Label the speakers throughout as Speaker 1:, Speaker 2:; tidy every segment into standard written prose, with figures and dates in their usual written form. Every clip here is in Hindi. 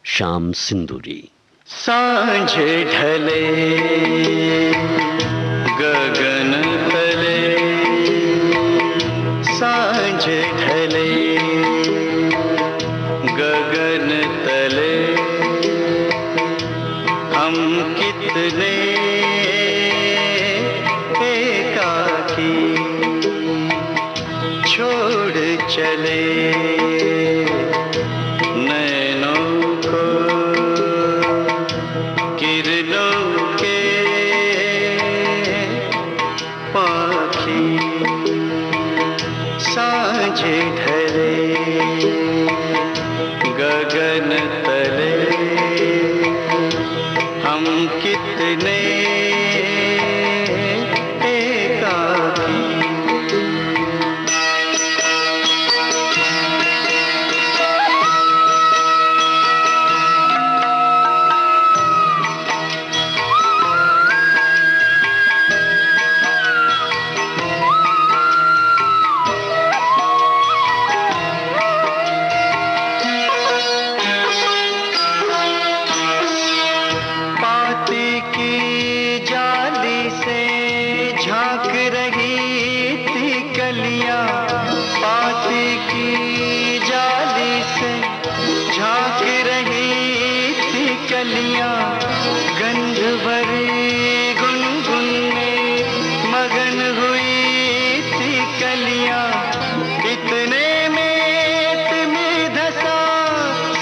Speaker 1: श्याम सिंदूरी।
Speaker 2: सांझ ढले गगन तले, सांझ ढले गगन तले, हम कितने एकाकी छोड़ चले नैनों को किरणों के पाखी। सांझ ढले गगन तले, हम कितने एकाकी। झांक रही थी कलियां, पाती की जाली से झांक रही थी कलियां, गंध भरी गुनगुन में मगन हुई थी कलियां। इतने में तुम्हें धसा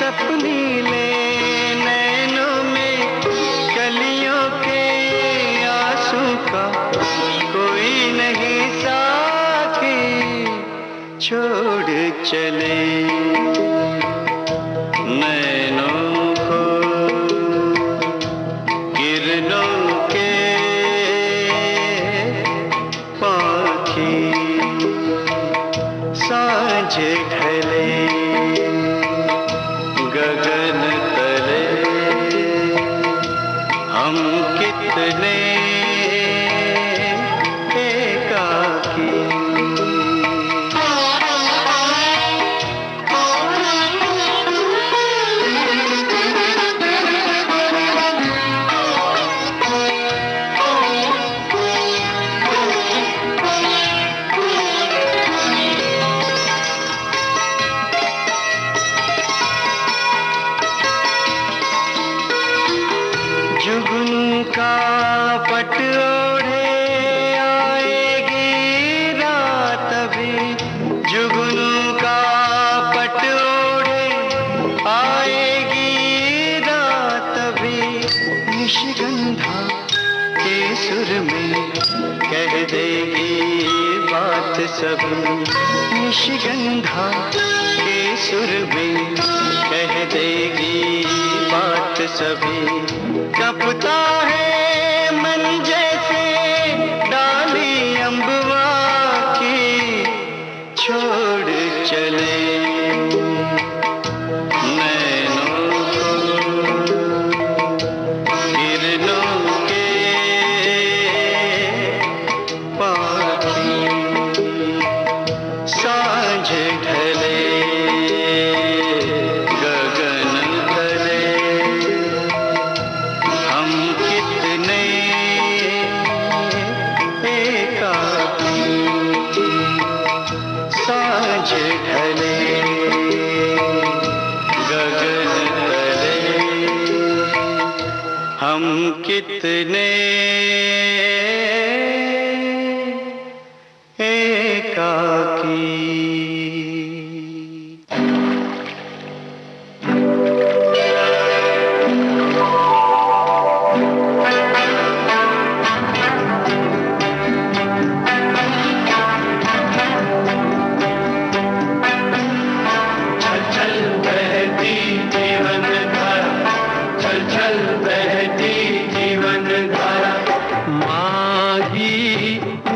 Speaker 2: सपनी ले नैनों में, कलियों के आंसू का कोई नहीं साथी छोड़ चले नैनों को किरणों के पाखी। सांझ ढले गगन तले, हम कितने जुगनू का पट ओढ़े आएगी रात अभी, जुगनू का पट ओढ़े आएगी रात अभी। निशिगंधा के सुर में कह देगी बात सभी, निशिगंधा के सुर में कह देगी बात सभी। कपता है मन जैसे डाली अम्बवा की, छोड़ चले नैनों को किरणों के पाखी। सांझ ढले गगन तले, हम कितने एकाकी। सांझ ढले गगन तले, हम कितने एकाकी।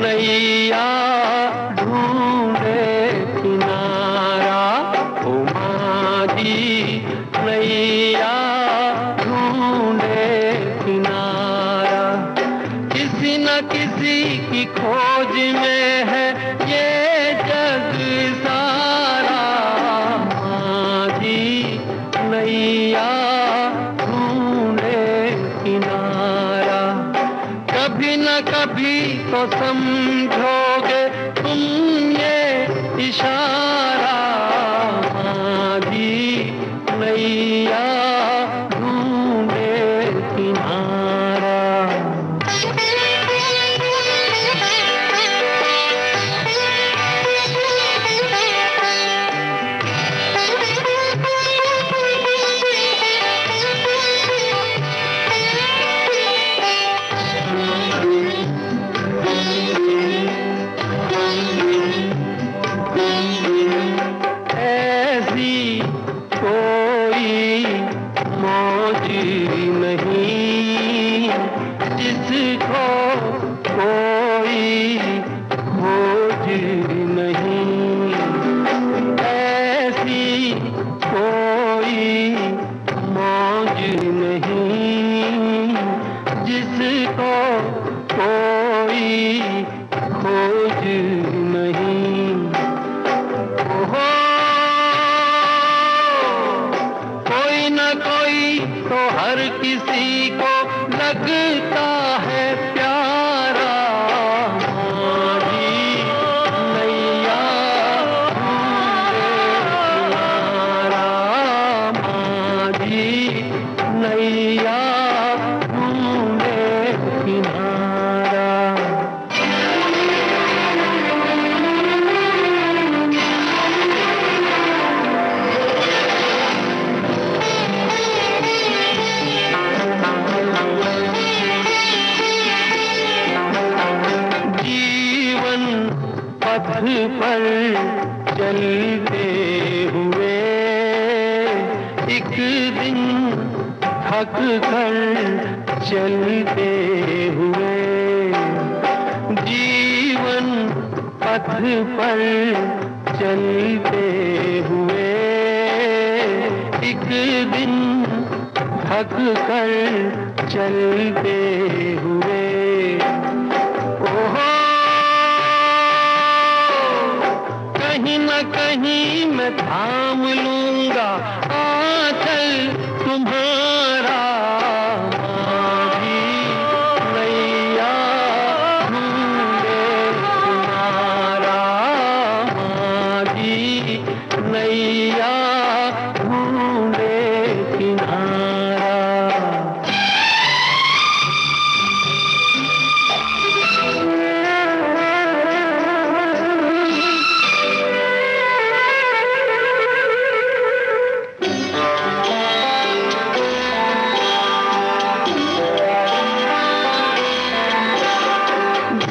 Speaker 2: नैया ढूंढे किनारा, ओ माही नैया ढूंढे किनारा। किसी न किसी की खोज में है ये जग सारा, माही नैया कभी तो समझोगे तुम ये इशारा, माझी नैया ढूंढे किनारा। कोई मौज नहीं जिसको कोई खोज नहीं, ऐसी कोई मौज नहीं जिसको कोई खोज नहीं। कोई तो हर किसी को लगता है प्यारा, माझी नैया ढूंढे किनारा, माझी नैया ढूंढे किनारा। पथ पर चलते हुए एक दिन थक कर चलते हुए, जीवन पथ पर चलते हुए एक दिन थक कर चलते हुए। ओहो कहीं न कहीं मैं थाम लूंगा आंचल तुम्हारा, माझी नैया ढूंढे किनारा, माझी नैया ढूंढे किनारा।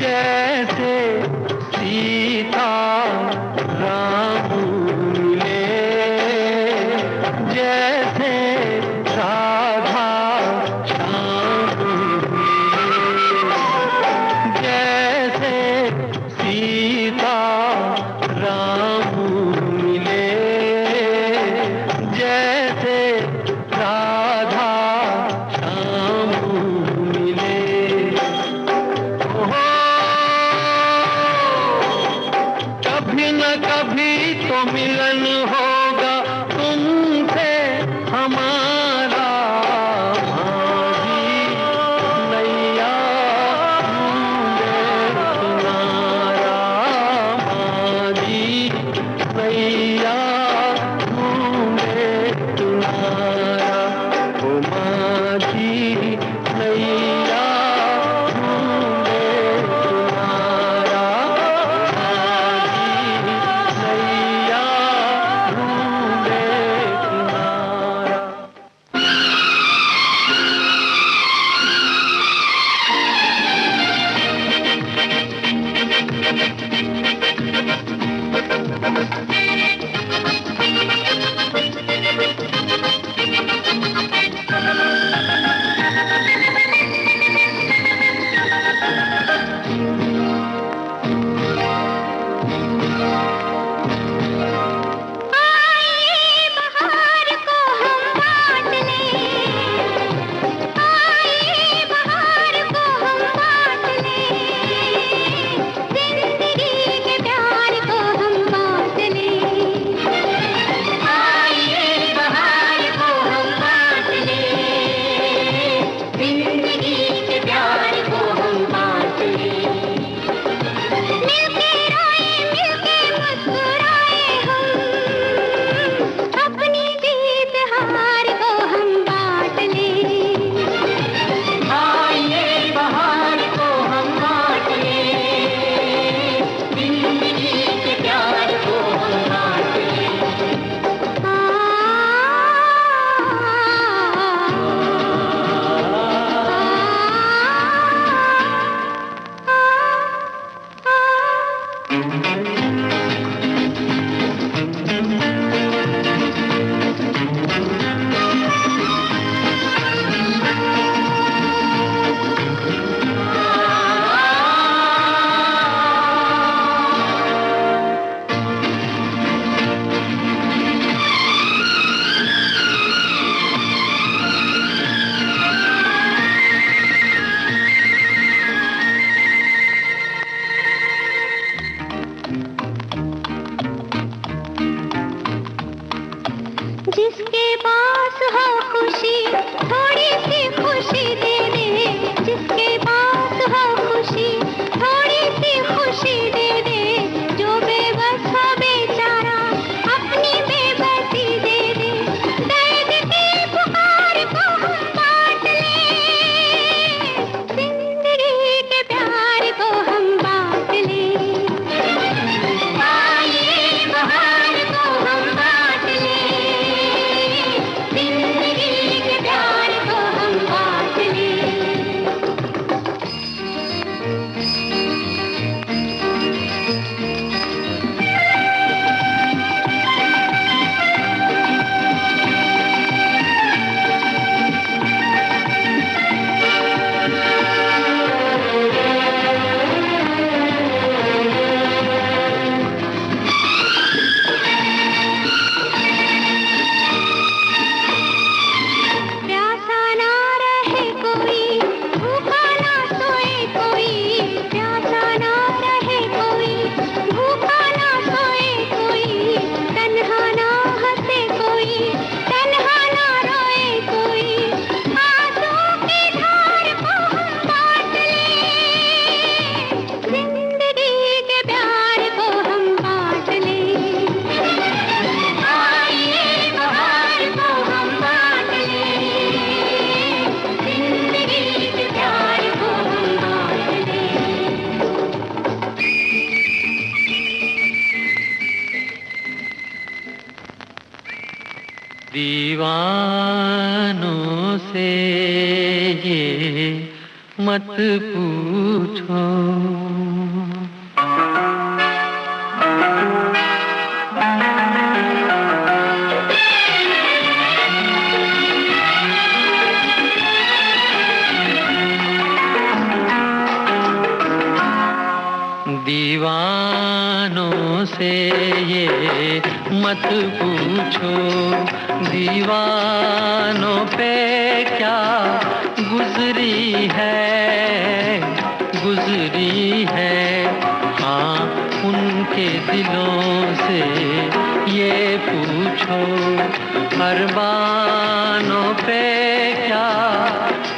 Speaker 2: जैसे सीता राम मिले, जैसे राधा श्याम मिले, जैसे सीता राम मिले, जैसे राधा श्याम मिले। कभी न कभी तो मिलन होगा तुमसे हमारा, माझी नैया ढूंढे किनारा, माझी नैया ढूंढे किनारा। ओ माझी नैया ढूंढे किनारा, नैया ढूंढे किनारा। दीवानों से ये मत पूछो। दीवानों से ये मत पूछो, दीवानों पे क्या गुजरी है। हाँ, उनके दिलों से ये पूछो, अरमानों पे क्या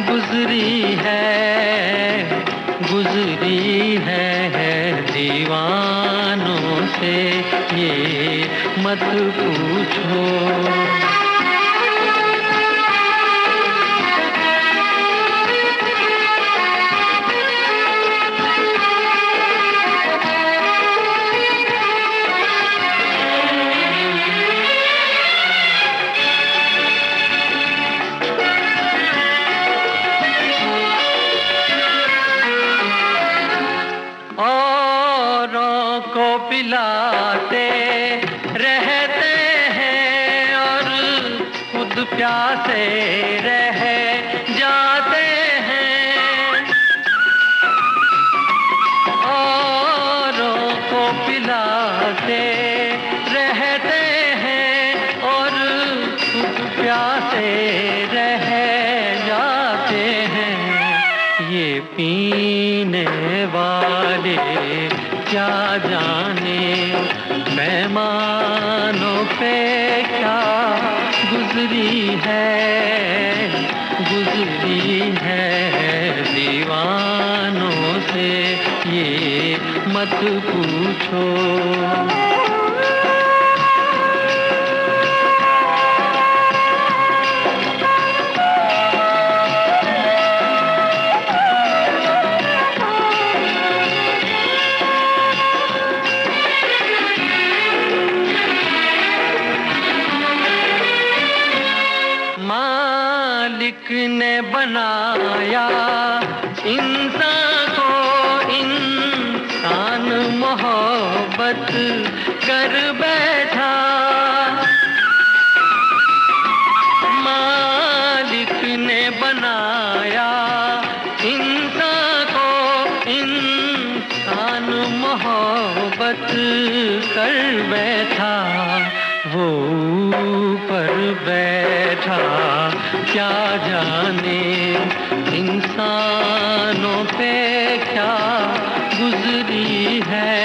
Speaker 2: गुजरी है। दीवानों से ये मत पूछो। को पिलाते रहते हैं और खुद प्यासे रह जाते हैं। औरों को पिलाते रहते हैं और खुद प्यासे रह जाते हैं। ये पीने वाले क्या जाने मेहमानों पे क्या गुजरी है। दीवानों से ये मत पूछो। मालिक ने बनाया इंसान को, इंसान मोहब्बत कर बैठा। मालिक ने बनाया इंसान को, इंसान मोहब्बत कर बैठा। वो ऊपर बैठा क्या जाने इंसानों पे क्या गुजरी है।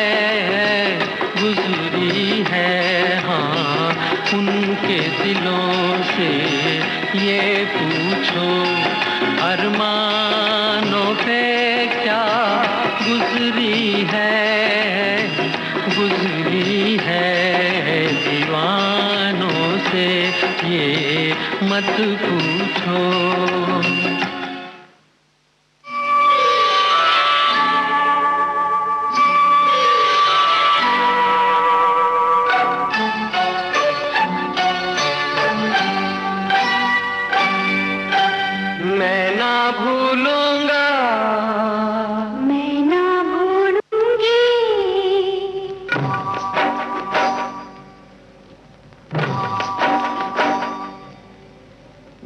Speaker 2: हाँ, उनके दिलों से ये पूछो, अरमानों पे क्या गुजरी है। दीवानों से ये मत पूछो। मैं ना भूलूंगा,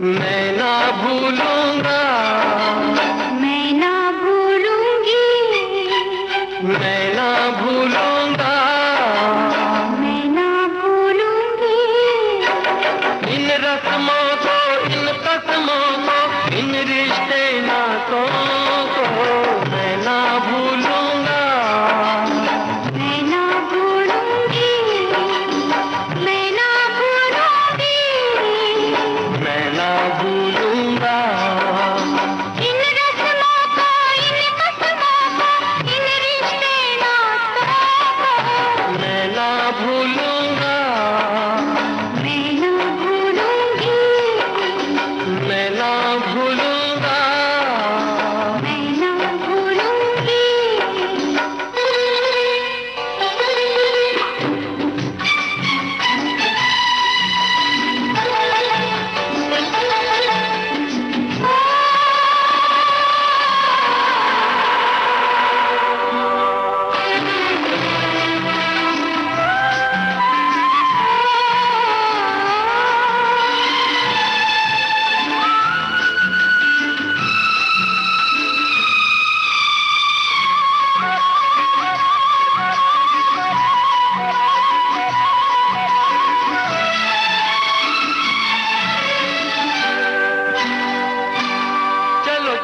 Speaker 2: मैं ना भूलूंगा,
Speaker 1: मैं ना भूलूंगी,
Speaker 2: मैं ना भूलूंगा,
Speaker 1: मैं ना भूलूंगी।
Speaker 2: इन रस्मों को, इन कसमों को, इन रिश्ते नातों को मैं ना भूलूंगा।
Speaker 1: मैं ना भूलूंगी, मैं ना भूलूंगी,
Speaker 2: मैं ना भूलूंगा।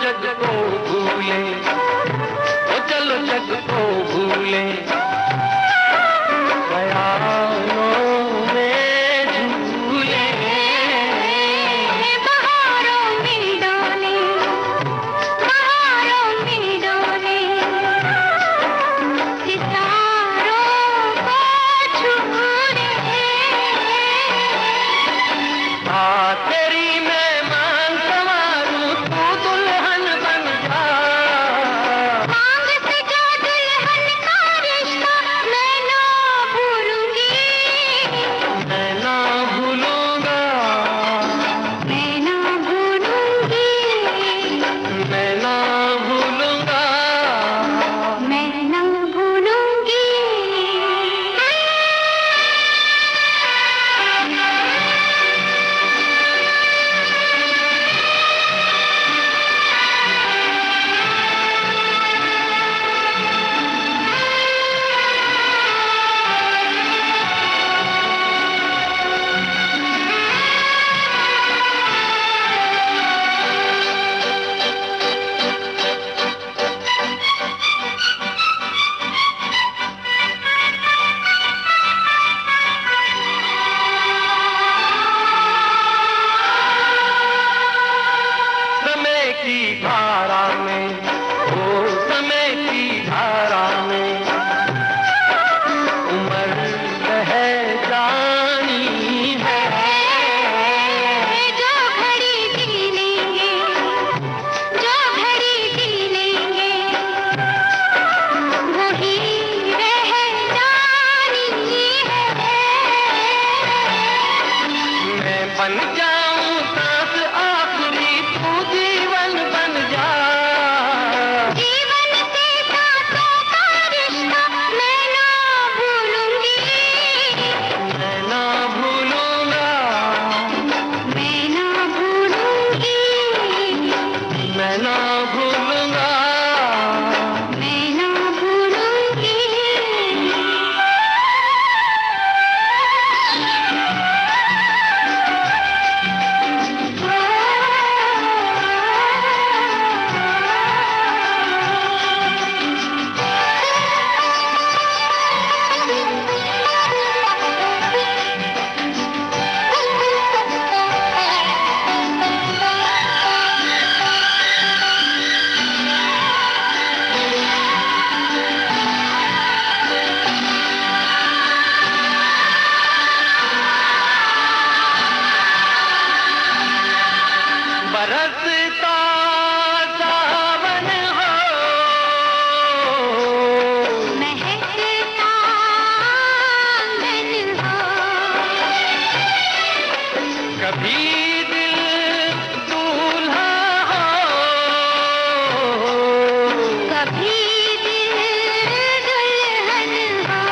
Speaker 2: जग को भूले, ओ चलो जग को भूले, ख्यालों में झूले।
Speaker 1: बहारों में डोले, बहारों में डोले, सितारों को छूले।
Speaker 2: आ तेरी मेहमान संवारूं, तू दुल्हन बन जा।
Speaker 1: मांग से जो दुल्हन का रिश्ता मैं ना भूलूंगी,
Speaker 2: मैं ना भूलूंगा,
Speaker 1: मैं ना भूलूंगी,
Speaker 2: मैं ना भूलूंगा।
Speaker 1: मैं ना भूलूंगी।
Speaker 2: समय की धारा में, ओ समय की धारा में उम्र बह जानी है।
Speaker 1: जो घड़ी जी लेंगे, जो घड़ी जी लेंगे, वही रह जानी है।
Speaker 2: मैं बन जाऊं सांस आखिरी, तू जीवन बन जा।
Speaker 1: जीवन से सांसों का रिश्ता मैं ना भूलूंगी,
Speaker 2: मैं ना भूलूंगा,
Speaker 1: मैं ना भूलूंगी,
Speaker 2: मैं ना भूलूंगा।
Speaker 1: मैं ना भूलूंगी।
Speaker 2: बरसता सावन हो,
Speaker 1: महकता आंगन हो,
Speaker 2: कभी दिल दूल्हा हो,
Speaker 1: कभी दिल दुल्हन हो,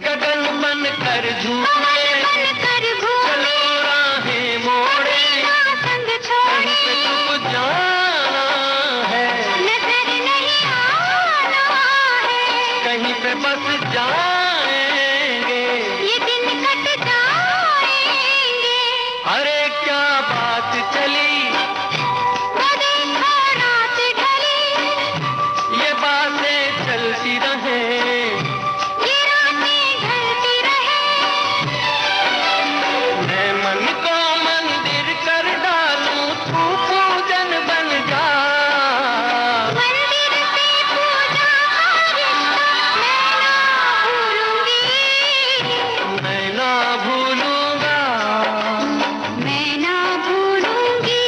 Speaker 2: गगन बन कर झूमे,
Speaker 1: कमल बनकर घूमे,
Speaker 2: चलो राहें मोड़े,
Speaker 1: संग
Speaker 2: कहीं
Speaker 1: छोड़े,
Speaker 2: पे छुप जाना है,
Speaker 1: नजर नहीं आना है,
Speaker 2: कहीं पे बस जाएंगे।
Speaker 1: ये दिन कट जाएंगे।
Speaker 2: अरे क्या बात चली,
Speaker 1: वो देखो रात ढली,
Speaker 2: ये बातें चलती रहे,
Speaker 1: ये रातें ढलती रहे।
Speaker 2: मैं मन को मंदिर कर डालूं, तू पूजन बन जा।
Speaker 1: मंदिर से पूजा का रिश्ता मैं ना भूलूंगी,
Speaker 2: मैं ना भूलूंगा,
Speaker 1: मैं ना भूलूंगी।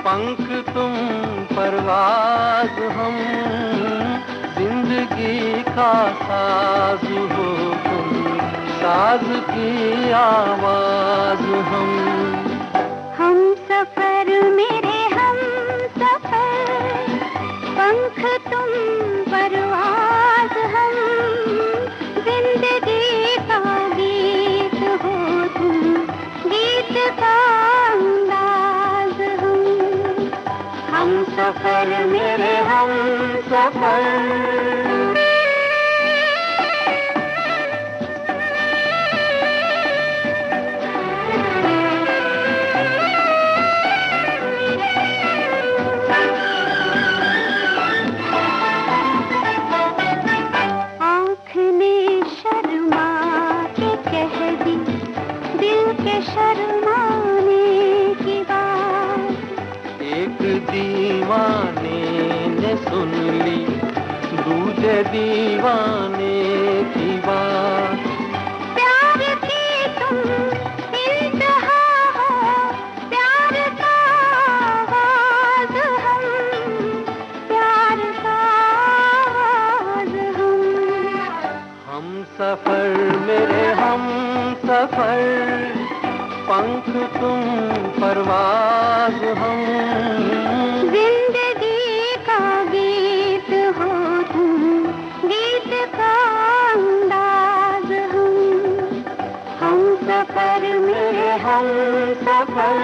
Speaker 2: पंख तुम परवाज हम, जिंदगी का साज हो तुम, साज की आवाज
Speaker 1: हम सफर मेरे हम सफर, पंख तुम परवाज हम, जिंदगी का गीत हो तुम, गीत का अंदाज हम सफर मेरे हम सफर। शर्माने की बात
Speaker 2: एक दीवाने ने सुन ली, दूसरे दीवाने की बात।
Speaker 1: प्यार की तुम इंतहा हो, प्यार का आवाज हम, प्यार का आवाज हम
Speaker 2: सफर मेरे हम सफर, पंख तुम परवाज हम,
Speaker 1: जिंदगी का गीत हो तुम, गीत का अंदाज हम सफर मेरे हम सफर।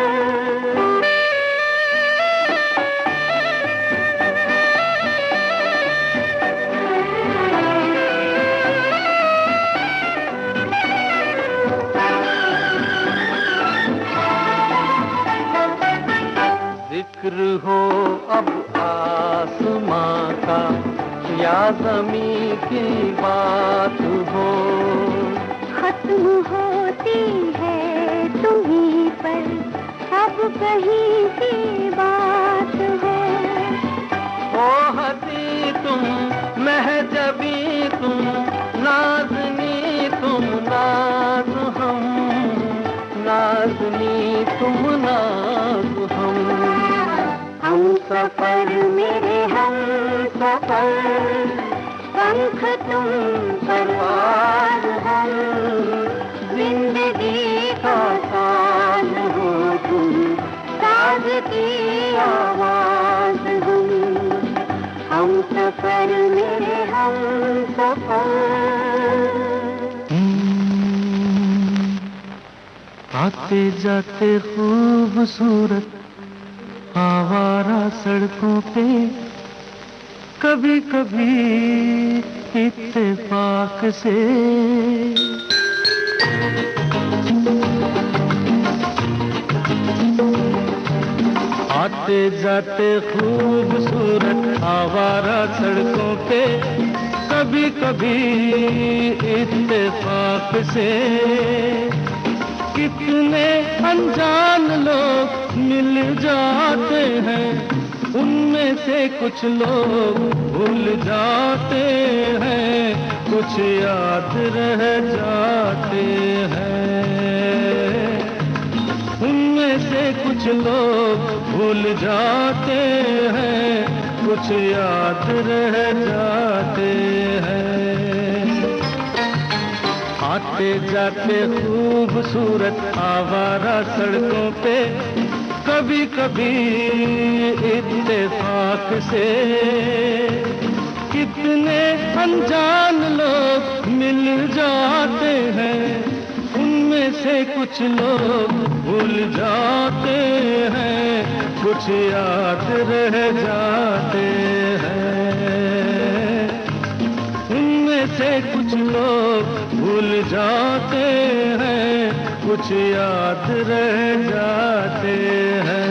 Speaker 2: जिक्र हो अब आसमां का या ज़मीं की बात हो,
Speaker 1: खत्म होती है तुम्हीं पर अब कहीं की बात हो
Speaker 2: हसी तुम महजबी तुम, नाज़नी तुम नाज हम, नाज़नी तुम नाज हम सफर मेरे हम सफर, पंख तुम परवाज हम, जिंदगी का साज हो तुम, साज की आवाज हम सफर मेरे हम सफर। आते जाते खूबसूरत आवारा सड़कों पे, कभी कभी इत्तेफाक से आते जाते खूबसूरत आवारा सड़कों पे, कभी कभी इत्तेफाक से कितने अनजान लोग मिल जाते हैं, उनमें से कुछ लोग भूल जाते हैं, कुछ याद रह जाते हैं। उनमें से कुछ लोग भूल जाते हैं, कुछ याद रह जाते हैं। आते जाते खूबसूरत आवारा सड़कों पे, कभी कभी इत्तेफाक से कितने अनजान लोग मिल जाते हैं, उनमें से कुछ लोग भूल जाते हैं, कुछ याद रह जाते हैं। उनमें से कुछ लोग भूल जाते हैं, कुछ याद रह जाते हैं।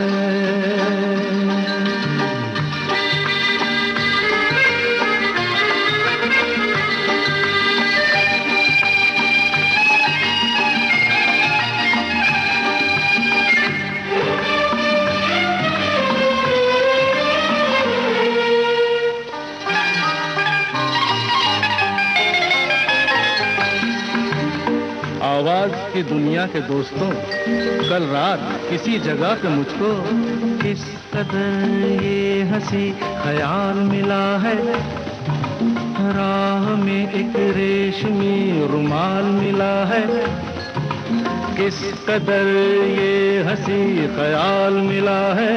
Speaker 3: आवाज की दुनिया के दोस्तों, कल रात किसी जगह पे मुझको किस कदर ये हंसी ख्याल मिला है, राह में एक रेशमी रुमाल मिला है, किस कदर ये हंसी ख्याल मिला है,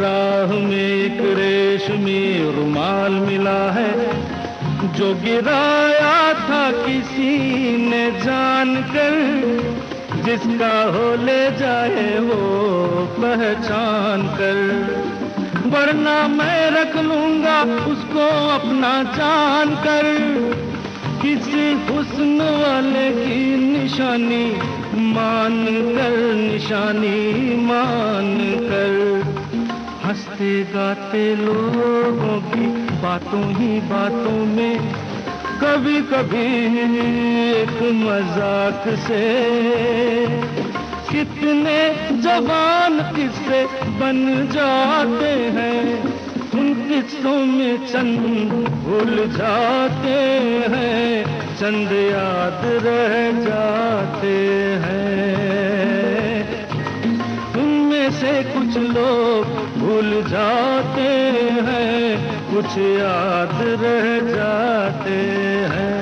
Speaker 3: राह में एक रेशमी रुमाल मिला है, जो गिराया था किसी ने जानकर, जिसका हो ले जाए वो पहचान कर, वरना मैं रख लूंगा उसको अपना जान कर, किसी हुस्न वाले की निशानी मान कर, निशानी मान कर। हंसते गाते लोगों की बातों ही बातों में कभी कभी एक मजाक से कितने जवान किस्से बन जाते हैं, उन किस्सों में चंद भूल जाते हैं, चंद याद रह जाते हैं, उनमें से कुछ लोग भूल जाते हैं, कुछ याद रह जाते हैं।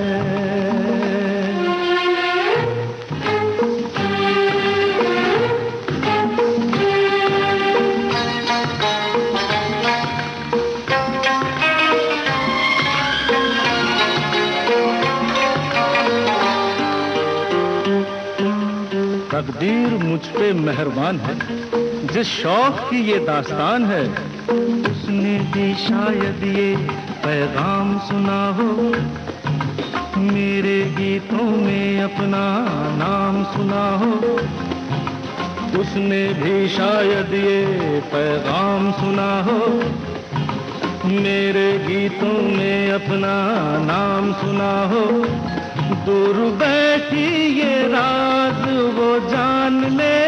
Speaker 3: तकदीर मुझ पे मेहरबान है, जिस शौक की ये दास्तान है, उसने भी शायद ये पैगाम सुना हो, मेरे गीतों में अपना नाम सुना हो, उसने भी शायद ये पैगाम सुना हो, मेरे गीतों में अपना नाम सुना हो, दूर बैठी ये राज वो जान ले,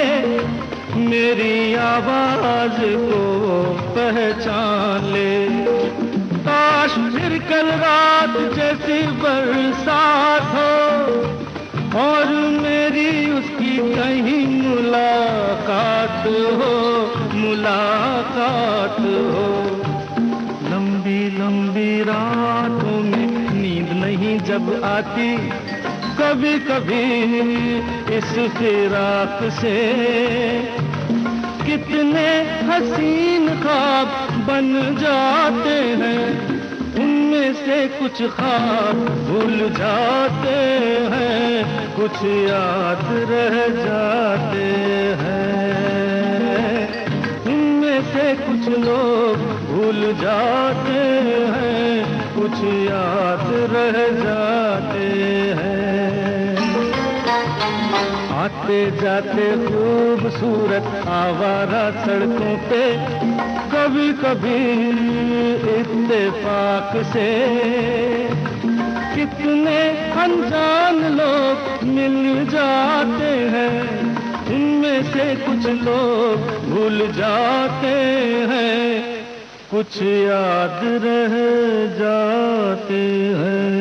Speaker 3: मेरी आवाज को पहचान ले, काश फिर कल रात जैसी बरसात हो और मेरी उसकी कहीं मुलाकात हो, मुलाकात हो। लंबी लंबी रातों में नींद नहीं जब आती, कभी कभी इस फिराक से कितने हसीन ख्वाब बन जाते हैं, उनमें से कुछ ख्वाब भूल जाते हैं, कुछ याद रह जाते हैं, उनमें से कुछ लोग भूल जाते हैं, कुछ याद रह जाते हैं। आते जाते खूबसूरत आवारा सड़कों पे कभी कभी इत्तेफाक से कितने अनजान लोग मिल जाते हैं, उनमें से कुछ लोग भूल जाते हैं, कुछ याद रह जाते हैं।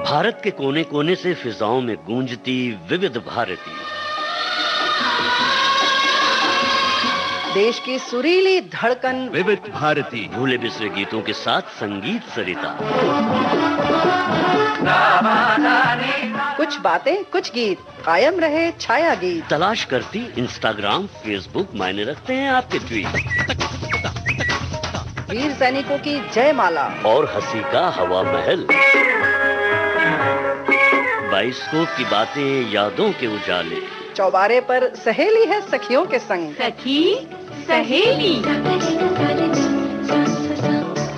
Speaker 4: भारत के कोने कोने से फिजाओं में गूंजती विविध भारती,
Speaker 5: देश की सुरीली धड़कन
Speaker 4: विविध भारती, भूले बिसरे गीतों के साथ संगीत सरिता,
Speaker 5: कुछ बातें कुछ गीत, कायम रहे छाया गीत।
Speaker 4: तलाश करती इंस्टाग्राम फेसबुक, मायने रखते हैं आपके ट्वीट,
Speaker 5: वीर सैनिकों की जयमाला
Speaker 4: और हंसी का हवा महल, बाइस्कोप की बातें, यादों के उजाले,
Speaker 5: चौबारे पर सहेली है सखियों के संग,
Speaker 1: सखी सहेली,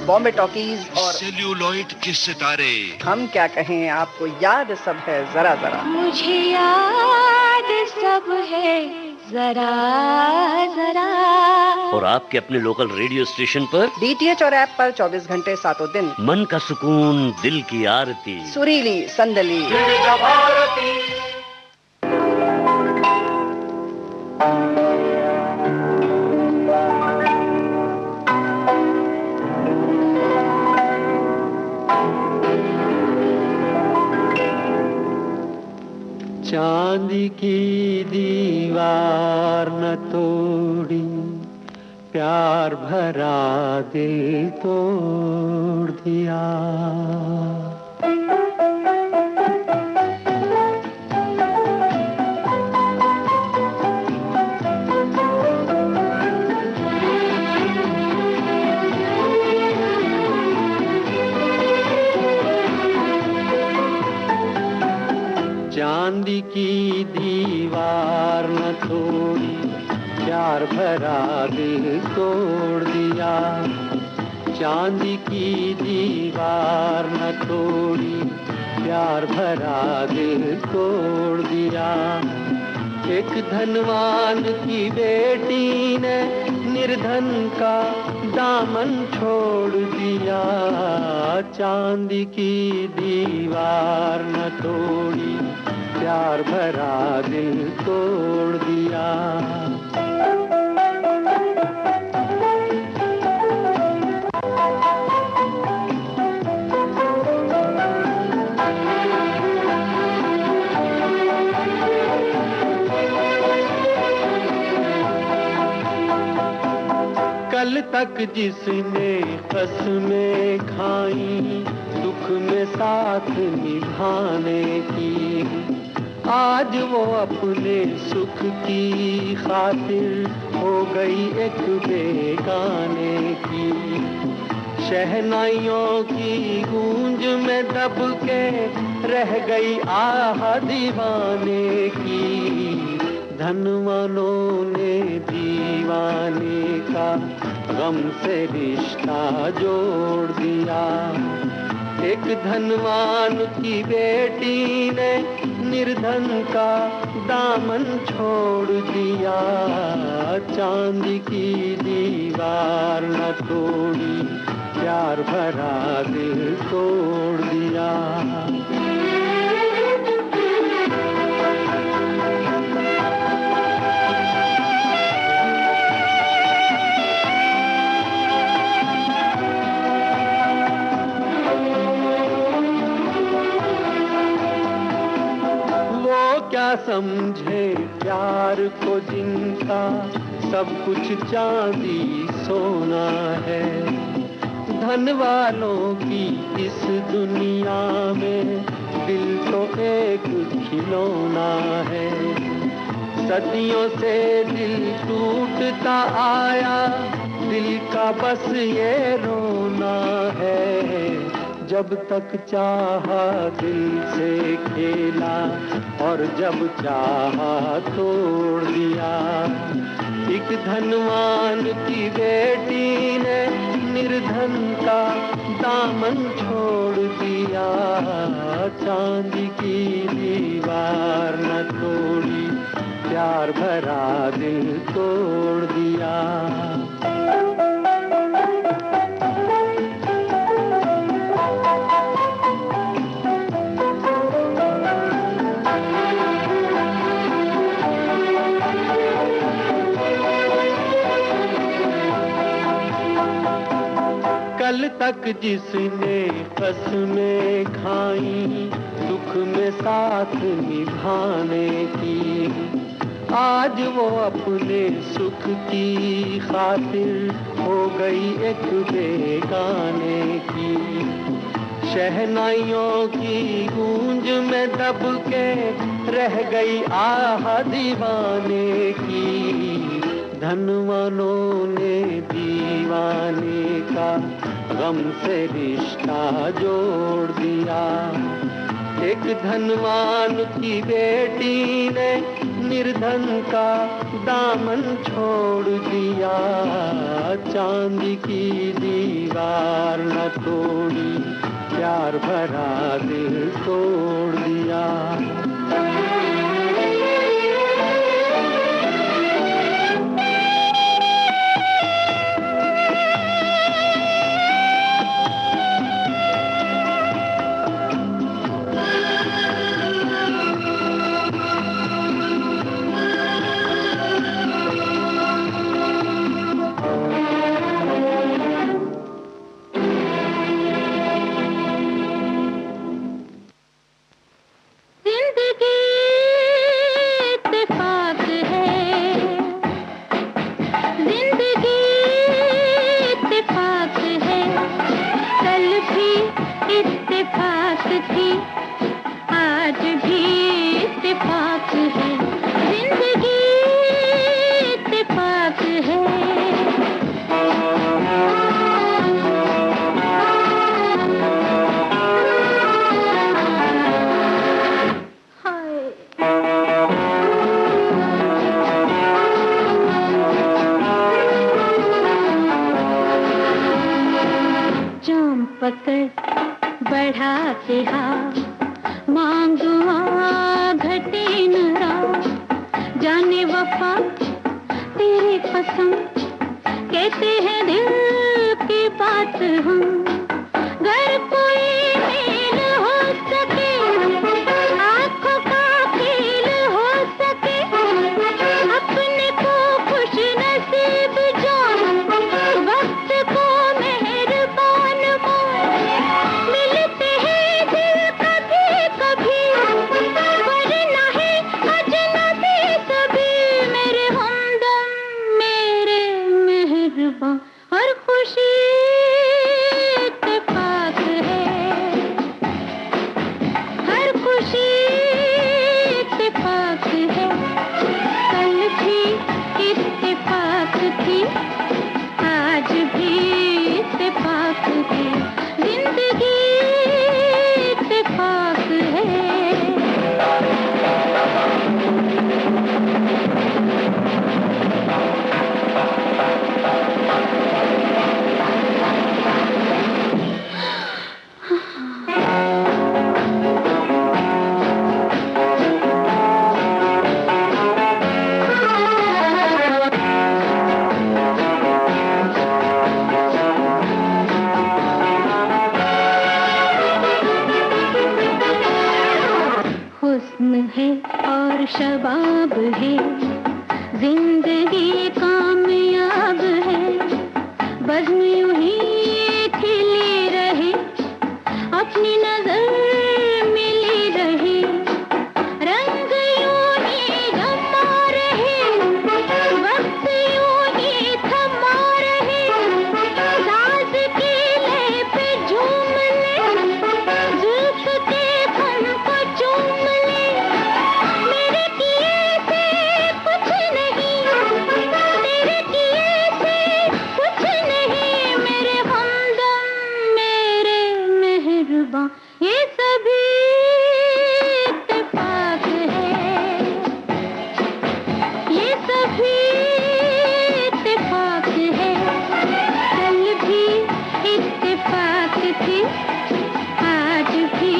Speaker 5: बॉम्बे टॉकीज और
Speaker 6: सेल्यूलॉइड के सितारे।
Speaker 5: हम क्या कहें, आपको याद सब है जरा जरा।
Speaker 1: मुझे याद सब है जरा जरा।
Speaker 4: और आपके अपने लोकल रेडियो स्टेशन पर,
Speaker 5: डीटीएच और ऐप पर 24 घंटे सातों दिन,
Speaker 4: मन का सुकून, दिल की आरती,
Speaker 5: सुरीली संदली।
Speaker 2: चांदी की दीवार न तोड़ी, प्यार भरा दिल तोड़ दिया। चांदी की दीवार न तोड़ी, प्यार भरा दिल तोड़ दिया। चांदी की दीवार न तोड़ी, प्यार भरा दिल तोड़ दिया। एक धनवान की बेटी ने निर्धन का दामन छोड़ दिया। चांदी की दीवार न तोड़ी, प्यार भरा दिल तोड़ दिया। कल तक जिसने कसमें खाई, दुख में साथ निभाने की, आज वो अपने सुख की खातिर हो गई एक बेगाने की। शहनाइयों की गूंज में दब के रह गई आह दीवाने की। धनवानों ने दीवाने का गम से रिश्ता जोड़ दिया। एक धनवान की बेटी ने निर्धन का दामन छोड़ दिया। चांदी की दीवार न तोड़ी, प्यार भरा दिल तोड़ दिया। क्या समझे प्यार को जिनका सब कुछ चांदी सोना है। धन वालों की इस दुनिया में दिल तो एक खिलौना है। सदियों से दिल टूटता आया, दिल का बस ये रोना है। जब तक चाहा दिल से खेला और जब चाहा तोड़ दिया। एक धनवान की बेटी ने निर्धन का दामन छोड़ दिया। चांदी की दीवार न तोड़ी, प्यार भरा दिल तोड़ दिया। कल तक जिसने कसमें खाई, दुख में साथ निभाने की, आज वो अपने सुख की खातिर हो गई एक बेगाने की। शहनाइयों की गूंज में दब के रह गई आह दीवाने की। धनवानों ने दीवाने का गम से रिश्ता जोड़ दिया। एक धनवान की बेटी ने निर्धन का दामन छोड़ दिया। चांदी की दीवार न तोड़ी, प्यार भरा दिल तोड़ दिया।
Speaker 1: इत्तेफाक थी, आज भी इत्तेफाक है, जिंदगी इत्तेफाक है। पकड़ बढ़ाते हाथ, मांगुआ घटे न रात, जाने वफा तेरी कसम, कहते हैं दिल की बात हम। घर कोई मेल हो सके, आंखों का खेल हो सके, अपने को खुश नसीब जान, वक्त को मेहरबान मान, मिलते हैं दिल कभी कभी, वरना है अजनबी सभी। मेरे हमदम मेरे मेहरबान, हर खुशी इत्तेफाक है, हर खुशी इत्तेफाक है। कल भी इत्तेफाक थी, आज भी इत्तेफाक है, जिंदगी इत्तेफाक है। हुस्न है और शबाब है, जिंदगी कामयाब है, बज़्म यूं ही खिली रहे, अपनी नजर मिली रहे, रंग यूं ही जमा रहे, वक्त यूं ही थमा रहे, साज की लय पे झूम ले, जुल्फ के फन को चूम ले, मेरे किए से कुछ नहीं, तेरे किए से कुछ नहीं, मेरे हमदम मेरे मेहरबान, ये सभी इत्तेफाक है, ये सभी इत्तेफाक है। कल भी इत्तेफाक थी, आज भी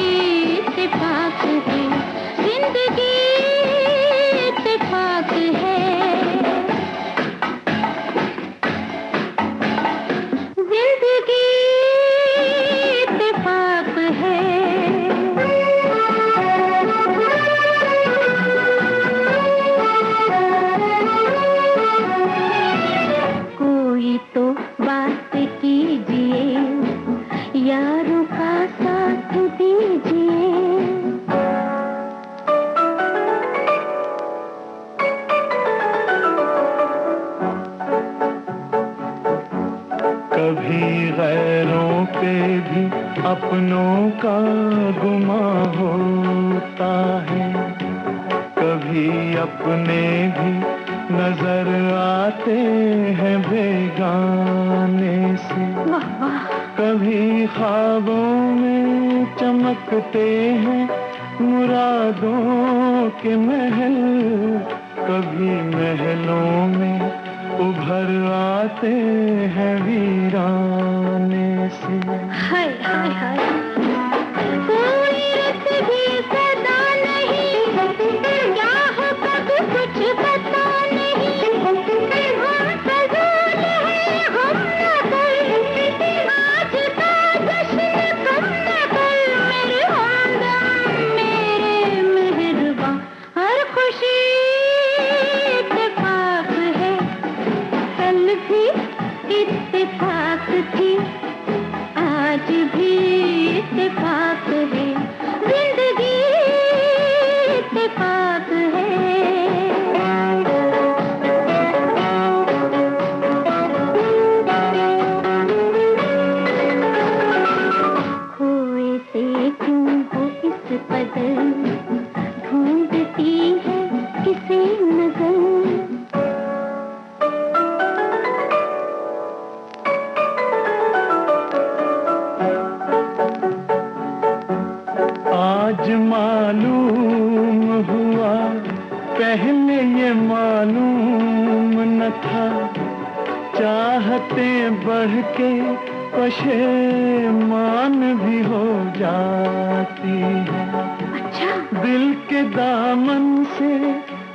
Speaker 1: इत्तेफाक है, जिंदगी इत्तेफाक है, जिंदगी इत्तेफाक है। कोई तो बात कीजिए, यारों का साथ दीजिए।
Speaker 3: कभी गैरों पे भी अपनों का गुमा होता है, कभी अपने भी नजर आते हैं बेगाने से, कभी ख्वाबों में चमकते हैं मुरादों के महल, कभी महलों में उभर आते हैं वीराने से।
Speaker 1: हाय हाय हाय, कोई रत भी सदा नहीं, क्या हो कब कुछ पता नहीं, हम फजूल हैं हम न कर, आज का जश्न कम न कर, मेरे हमदम मेरे मेहरबान, हर खुशी इत्तेफाक है, कल भी इत्तेफाक थी, आज भी इत्तेफाक है, पदर ढूंढती है किसी नजर।
Speaker 3: आज मालूम हुआ, पहले ये मालूम न था, चाहते बढ़ के पशेमान भी हो जाती है। अच्छा। दिल के दामन से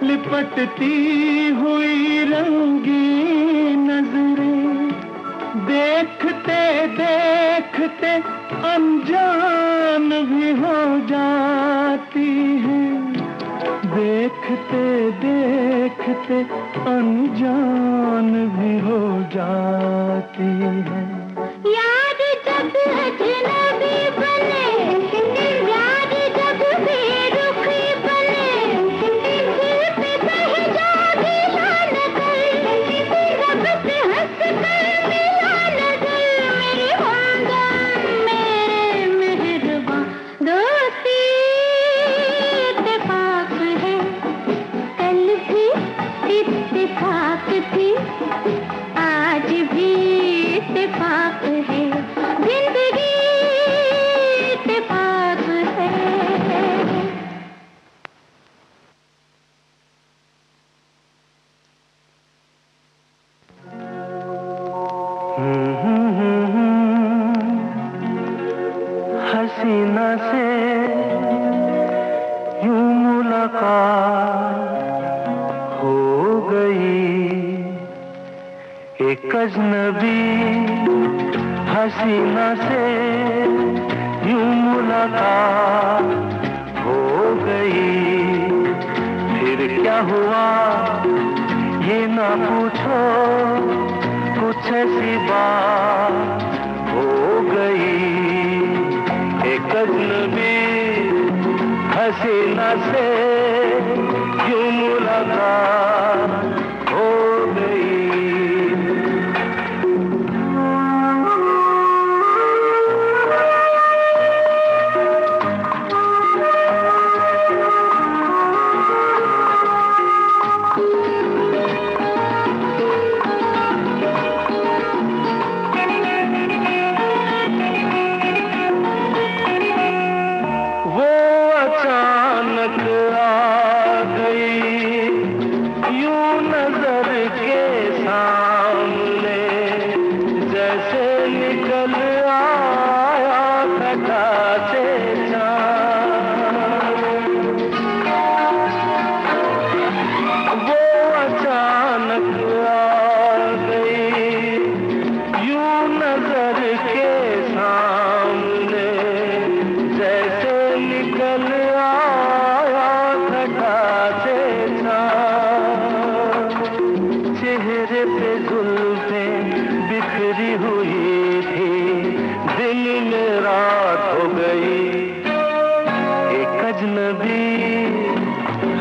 Speaker 3: लिपटती हुई रंगी नजरें, देखते देखते अनजान भी हो जाती है। देखते देखते अनजान भी हो जाती है।
Speaker 1: याद जब अजनबी बने, याद जब बेरुखी बने, दिल पे सहजा गिला नजर, रब से हंस कर मिला नजर। मेरे हमदम मेरे मेहरबान दोस्ती इत्तेफाक है, कल भी इत्तेफाक थी, आज भी इत्तेफाक है, जिंदगी इत्तेफाक है।
Speaker 3: हसीना से यूं मुलाकात हो गई, एक अजनबी हसीना से यूं मुलाकात हो गई। फिर क्या हुआ ये ना पूछो, कुछ ऐसी बात हो गई। एक अजनबी हसीना से यूं मुलाकात हो गई।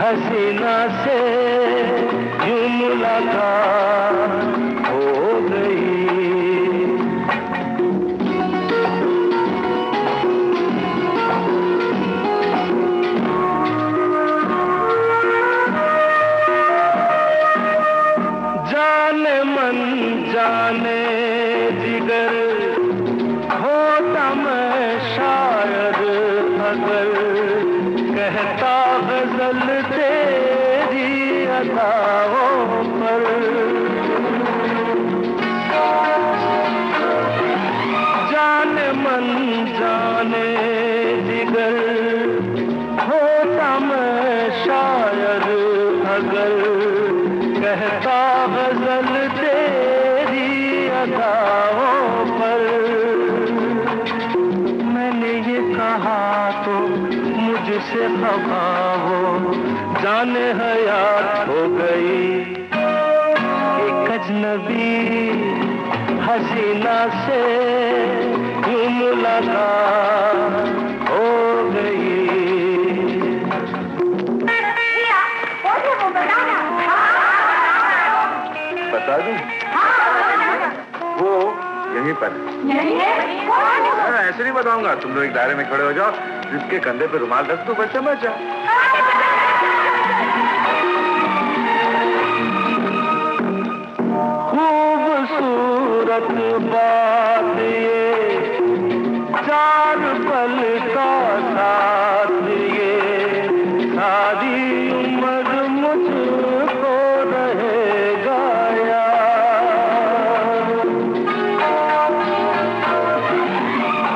Speaker 3: हसीना से यूं मुलाकात हो गई। जाने मन जाने जिगर होता मैं शायर अगर, कहता गजल तेरी अदाओं पर। जाने मन जाने जिगर होता मैं शायर अगर, कहता गजल तेरी अदाओं पर। मैंने ये कहा तो मुझसे खफा हो, जाने हयात हो गई। एक अजनबी हसीना से यूं मुलाकात हो गई।
Speaker 6: बता दूं? वो यहीं पर।
Speaker 1: यहीं है?
Speaker 6: ऐसे नहीं बताऊंगा, तुम लोग एक दायरे में खड़े हो जाओ, इसके कंधे पे रुमाल रख दो, बच्चा बच्चा।
Speaker 2: खूबसूरत बात ये, चार पल का साथ ये, सारी उम्र मुझको रहेगा यार।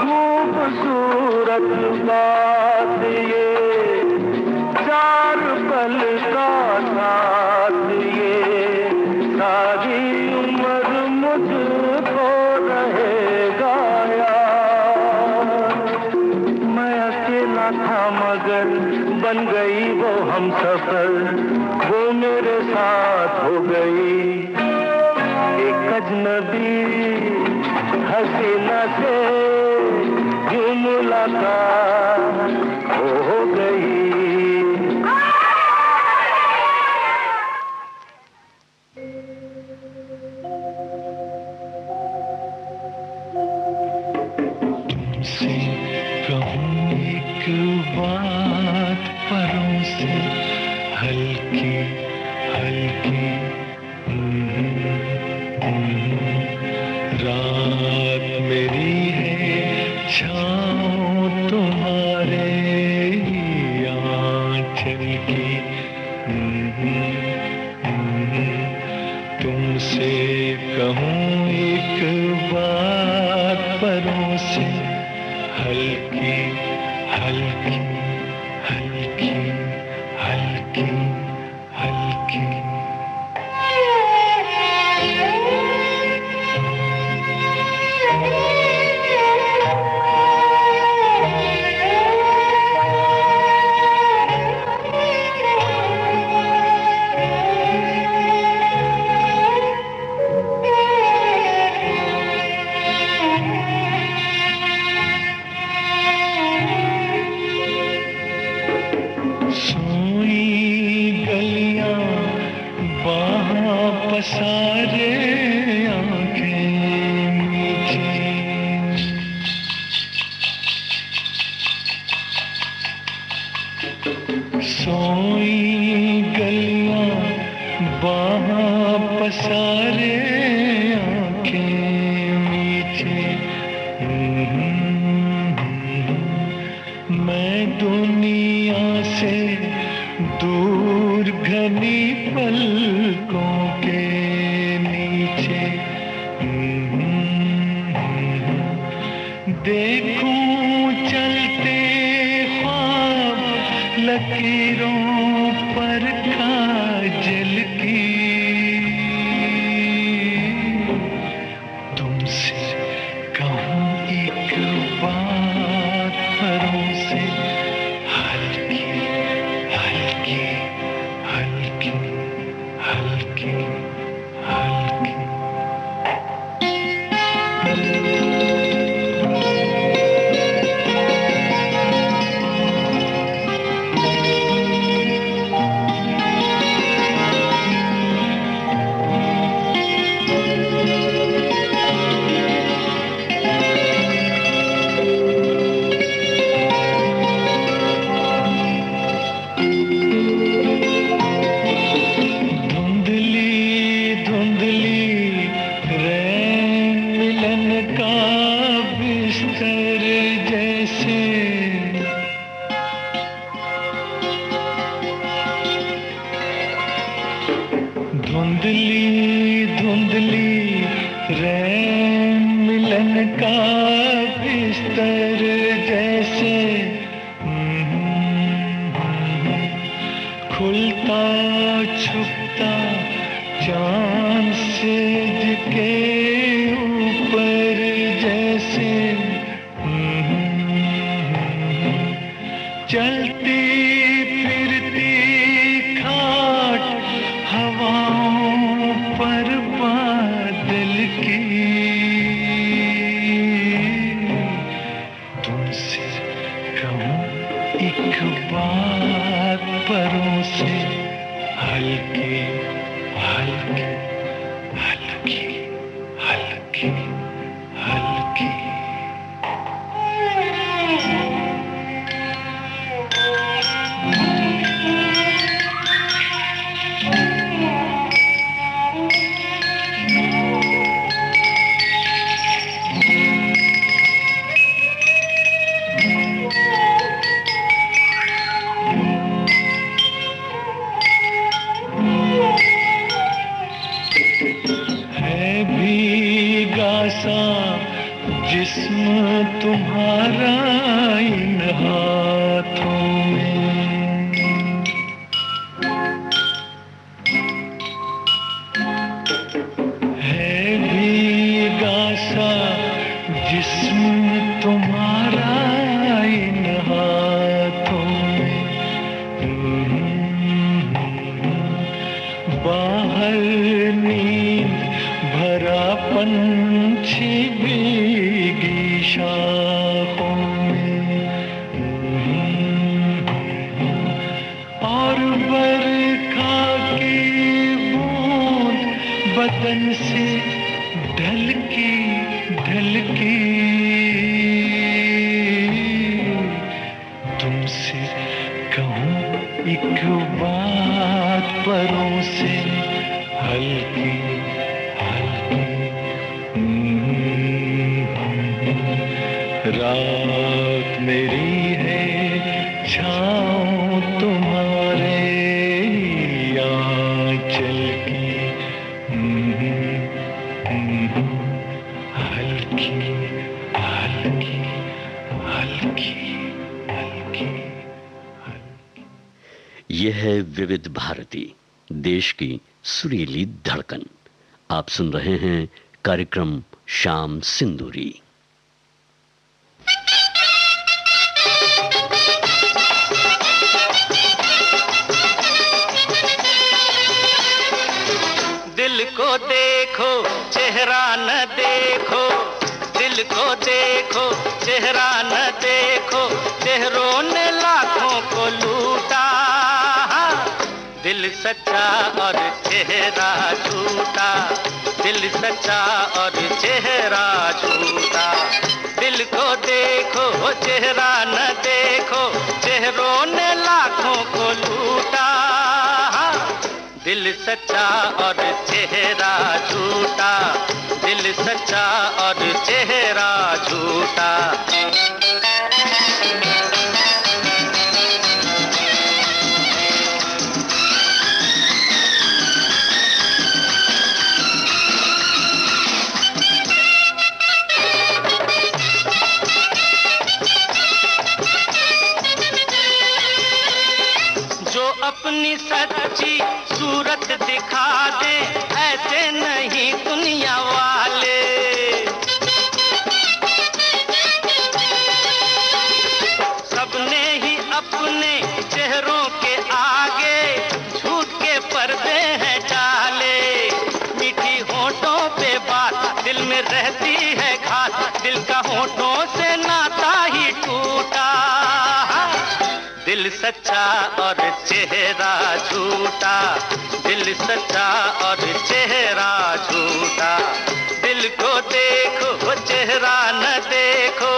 Speaker 2: खूबसूरत बात ये, चार पल का साथ ये, सारी उम्र मुझको रहेगा यार। मैं अकेला था मगर बन गई वो हमसफर, वो मेरे साथ हो गई एक अजनबी हसीना से यूं मुलाकात हो गई।
Speaker 7: तुमसे कहूँ एक बात परों से हल्की हल्की, रात मेरी है छाँव तुम्हारे आँचल की। तुमसे कहूँ एक बात परों से हल्की हल्की हल्की हल्की हल्की। पसारे आंखें मीठी, सोई गलियां बाहां पसारे आंखें मीठी। मैं दुनिया से दूर घनी पलकों के नीचे देखूं चलते ख्वाब लकीरों पर काजल की। तुमसे कहूँ एक बात परों से हल्की हल्की हल्की हल्की हल्की। धुंधली धुंधली रैन मिलन का बिस्तर जैसे खुलता छुपता चांद सेज के ऊपर जैसे चलती फिरती खाट हवाओं पर बादल की। तुमसे कहूँ एक बात परों से हल्की हल्की हल्की हल्की हल्की। सावन से ढलकी ढलकी तुमसे कहूँ एक बात परों से हल्की हल्की रात मेरी है छाँव तुम्हारे आंचल की हल्की हल्की हल्की हल्की।
Speaker 4: यह है विविध भारती, देश की सुरीली धड़कन। आप सुन रहे हैं कार्यक्रम शाम सिंदूरी।
Speaker 2: दिल को देखो चेहरा न देखो, दिल को देखो चेहरा न देखो, चेहरों ने लाखों को लूटा। दिल सच्चा और चेहरा झूठा, दिल सच्चा और चेहरा झूठा। दिल को देखो चेहरा न देखो, चेहरों ने लाखों को लूटा। दिल सच्चा और चेहरा झूठा, दिल सच्चा और चेहरा झूठा। जो अपनी सच्ची सूरत दिखा दे, ऐसे नहीं दुनिया वाले। सबने ही अपने चेहरों के आगे झूठ के पर्दे हैं डाले। मीठी होठों पे बात दिल में रहती है घात, दिल का होठों से नाता ही टूटा। दिल सच्चा और चेहरा झूठा, दिल सच्चा और चेहरा झूठा। दिल को देखो चेहरा न देखो।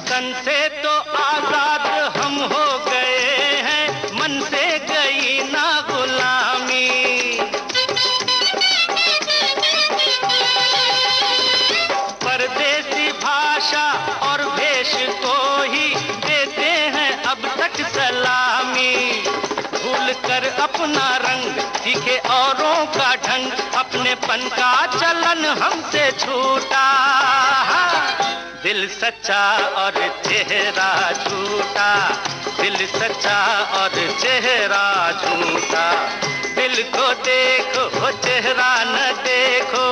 Speaker 2: तन से तो आजाद हम हो गए हैं, मन से गई ना गुलामी। परदेसी भाषा और भेष को ही देते हैं अब तक सलामी। भूल कर अपना रंग सीखे औरों का ढंग, अपनेपन का चलन हमसे छूटा। दिल सच्चा और चेहरा झूठा, दिल सच्चा और चेहरा झूठा। दिल को देखो चेहरा न देखो।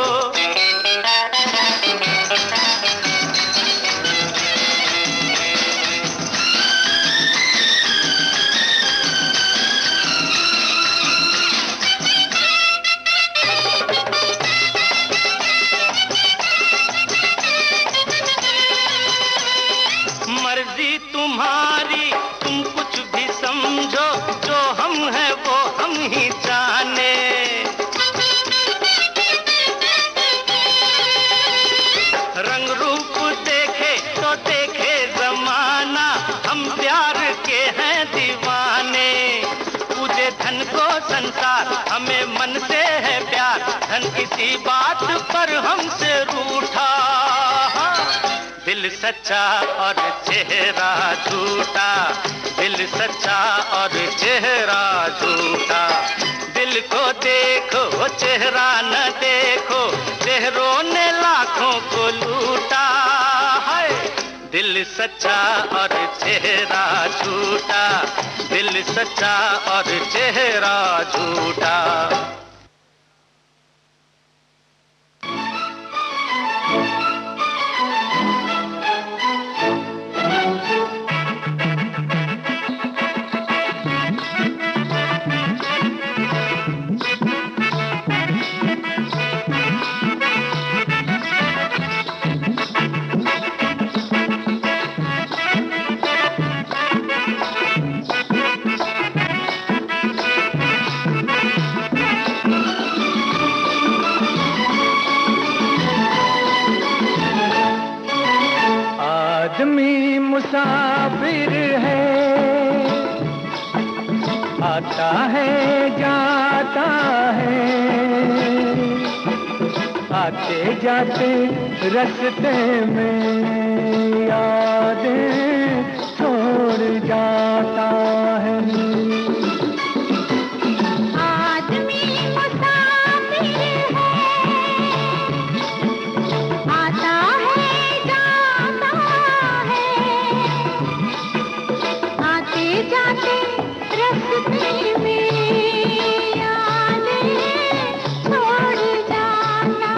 Speaker 2: मर्जी तुम्हारी, तुम कुछ भी समझो, जो हम हैं वो हम ही जाने। रंग रूप देखे तो देखे जमाना, हम प्यार के हैं दीवाने। पूजे धन को संसार, हमें मन से है प्यार, धन किसी बात पर हमसे रूठा। दिल सच्चा और चेहरा झूठा, दिल सच्चा और चेहरा झूठा। दिल को देखो चेहरा न देखो, चेहरों ने लाखों को लूटा। है दिल सच्चा और चेहरा झूठा, दिल सच्चा और चेहरा झूठा।
Speaker 8: मुसाफिर है, आता है जाता है, आते जाते रास्ते में यादें छोड़ जाता है।
Speaker 1: आदमी मुसाफिर है, आता है जाता है, आते जाते रास्ते में यादें छोड़ जाता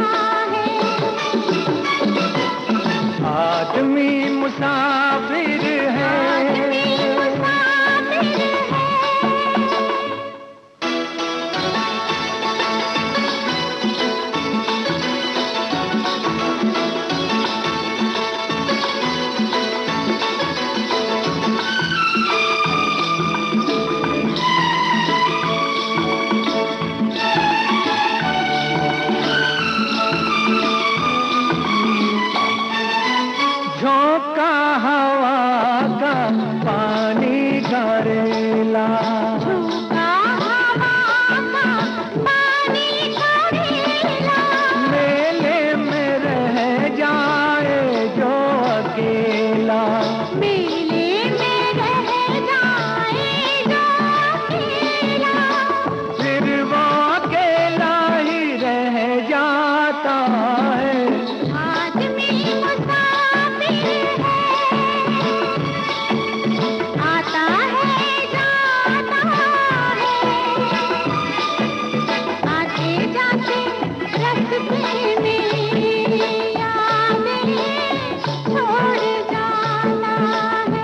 Speaker 1: है।
Speaker 8: आदमी मुसाफिर है, झोंका हवा का पानी करेला,
Speaker 1: झोंका हवा का पानी करेला,
Speaker 8: मेले में रह जाए जो अकेला,
Speaker 1: मेले में रह जाए जो अकेला,
Speaker 8: फिर वो अकेला ही रह जाता है।
Speaker 1: आदमी मुसाफिर है, आता है जाता है, आते जाते रास्ते में यादें छोड़ जाता है।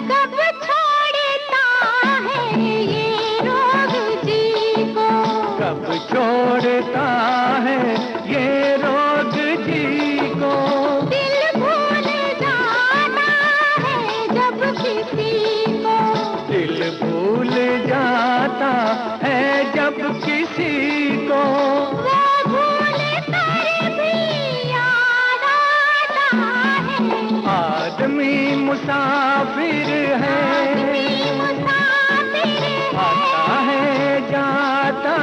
Speaker 1: कब छोड़ता है ये रोग जी को,
Speaker 8: कब छोड़ता है ये रोग जी को,
Speaker 1: दिल भूल जाता है जब किसी को,
Speaker 8: दिल भूल जाता है जब किसी को,
Speaker 1: वो भूल कर भी याद आता है।
Speaker 8: आदमी मुसाफिर है,
Speaker 1: आदमी मुसाफिर है,
Speaker 8: आता है जाता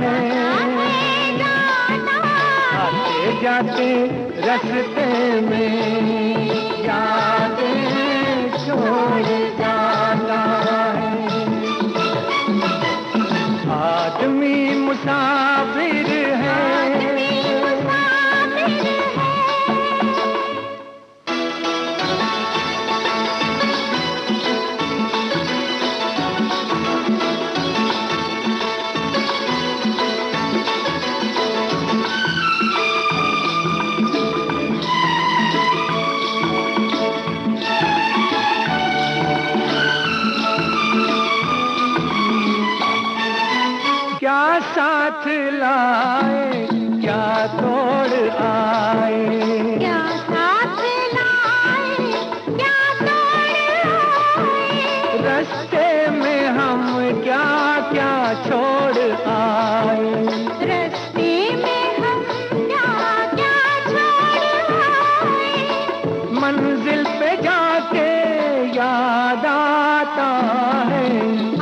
Speaker 8: है, आते जाते रास्ते में यादें छोड़ जाता है। आदमी मुसाफिर है, क्या साथ लाए क्या तोड़ आए,
Speaker 1: क्या साथ लाए क्या तोड़ आए,
Speaker 8: रास्ते में हम क्या क्या छोड़ आए,
Speaker 1: रास्ते में हम क्या क्या छोड़ आए,
Speaker 8: मंजिल पे जाके याद आता है।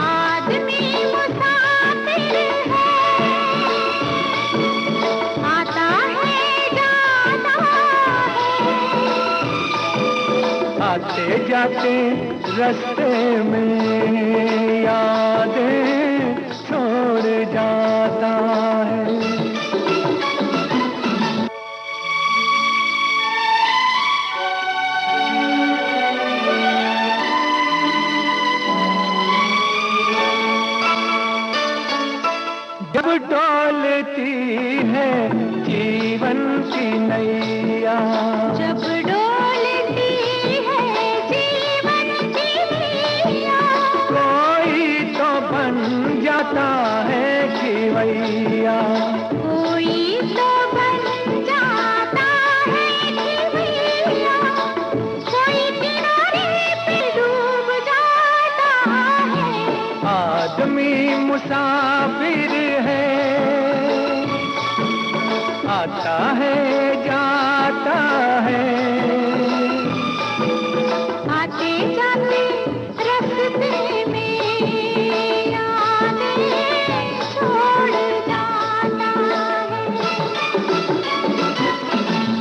Speaker 1: आदमी मुसाफिर है, आता है जाता है,
Speaker 8: आते जाते रास्ते में यादें छोड़ जाता है। जब डोलती है जीवन की नैया,
Speaker 1: जब डोलती है जीवन की नैया,
Speaker 8: कोई तो बन जाता है खिवैया।
Speaker 1: कोई तो बन जाता है खिवैया, कोई किनारे पे डूब जाता है।
Speaker 8: आदमी मुसाफिर है, आता है जाता है।
Speaker 1: आते जाते रास्ते में यादें छोड़ जाता है।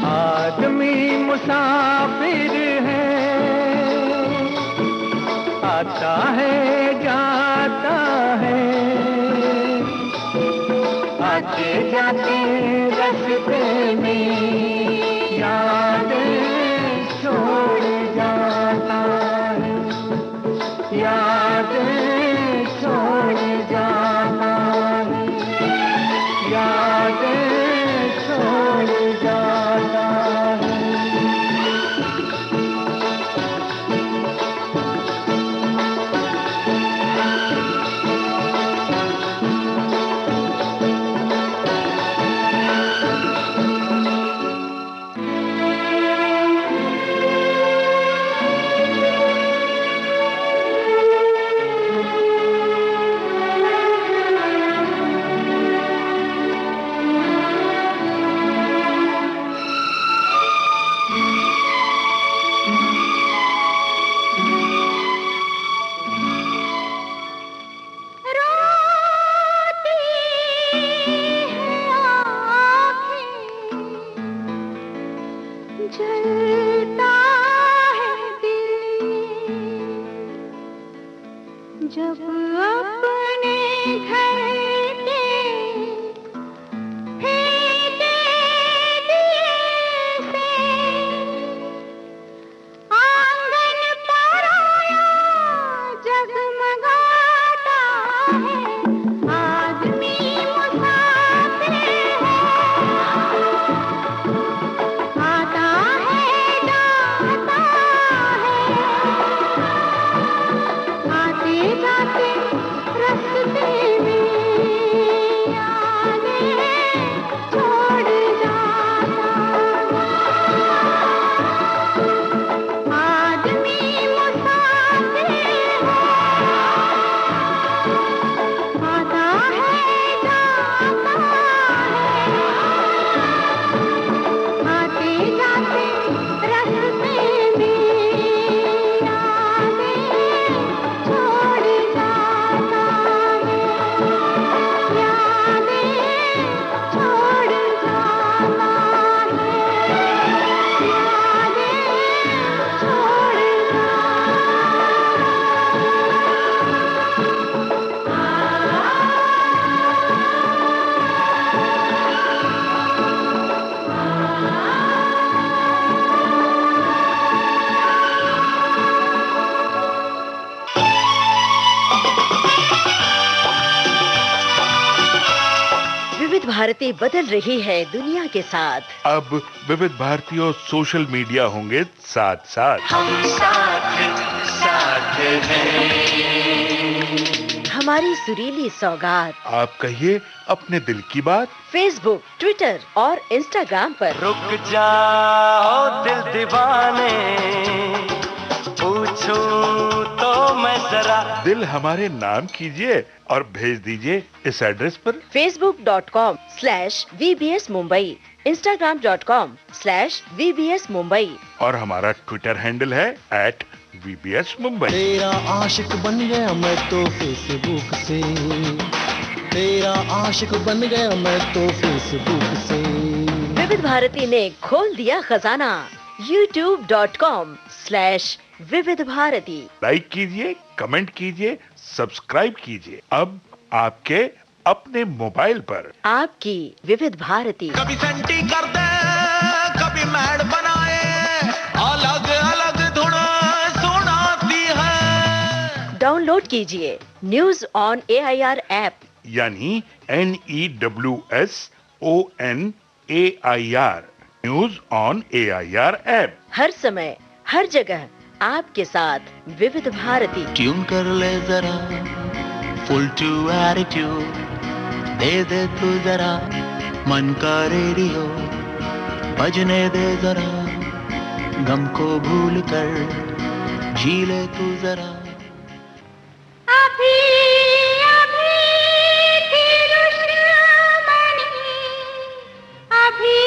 Speaker 8: आदमी मुसाफिर है, आता है जाता है। आते जाते रास्ते में यादें छोड़ जाता है, यादें छोड़ जाता है, यादें छोड़ जाता है।
Speaker 1: रोती हैं आँखें, जलता है दिल, जब अपने घर के फेंके दिए से आंगन पराया जगमगाता है। आदमी मुसाफिर है, आता है जाता है। आते जाते रास्ते में यादें छोड़ जाता है। आदमी मुसाफिर है, आता है जाता है। आते जाते रास्ते में यादें छोड़ जाता है, यादें छोड़ जाता है, यादें छोड़
Speaker 9: विविध भारती बदल रही है दुनिया के साथ।
Speaker 6: अब विविध भारती और सोशल मीडिया होंगे साथ साथ।
Speaker 2: हम साथ साथ हैं।
Speaker 9: हमारी सुरीली सौगात
Speaker 6: आप कहिए अपने दिल की बात।
Speaker 9: फेसबुक, ट्विटर और इंस्टाग्राम पर।
Speaker 2: रुक जाओ दिल दीवाने, पूछूं तो मैं जरा।
Speaker 6: दिल हमारे नाम कीजिए और भेज दीजिए इस एड्रेस पर।
Speaker 9: facebook.com/VBS Mumbai, Instagram.com/VBS Mumbai
Speaker 6: और हमारा ट्विटर हैंडल है @VBS Mumbai।
Speaker 10: तेरा आशिक बन गया मैं तो फेसबुक से, तेरा आशिक बन गया मैं तो फेसबुक से।
Speaker 9: विविध भारती ने खोल दिया खजाना। youtube.com/विविध भारती।
Speaker 6: लाइक कीजिए, कमेंट कीजिए, सब्सक्राइब कीजिए। अब आपके अपने मोबाइल पर
Speaker 9: आपकी विविध भारती।
Speaker 2: कभी सेंटी कर दे, कभी मैड बनाए, अलग अलग धुन सुनाती है।
Speaker 9: डाउनलोड कीजिए न्यूज ऑन AIR ऐप,
Speaker 6: यानी NEWSONAIR, news on AIR app.
Speaker 9: हर समय हर जगह आपके साथ विविध भारती।
Speaker 10: ट्यून कर ले जरा फुल टू एटीट्यूड,
Speaker 11: दे दे तू जरा मन का रेडियो, बजने दे जरा गम को भूल कर, जी ले तू जरा।
Speaker 1: अभी अभी थी दुश्मनी, अभी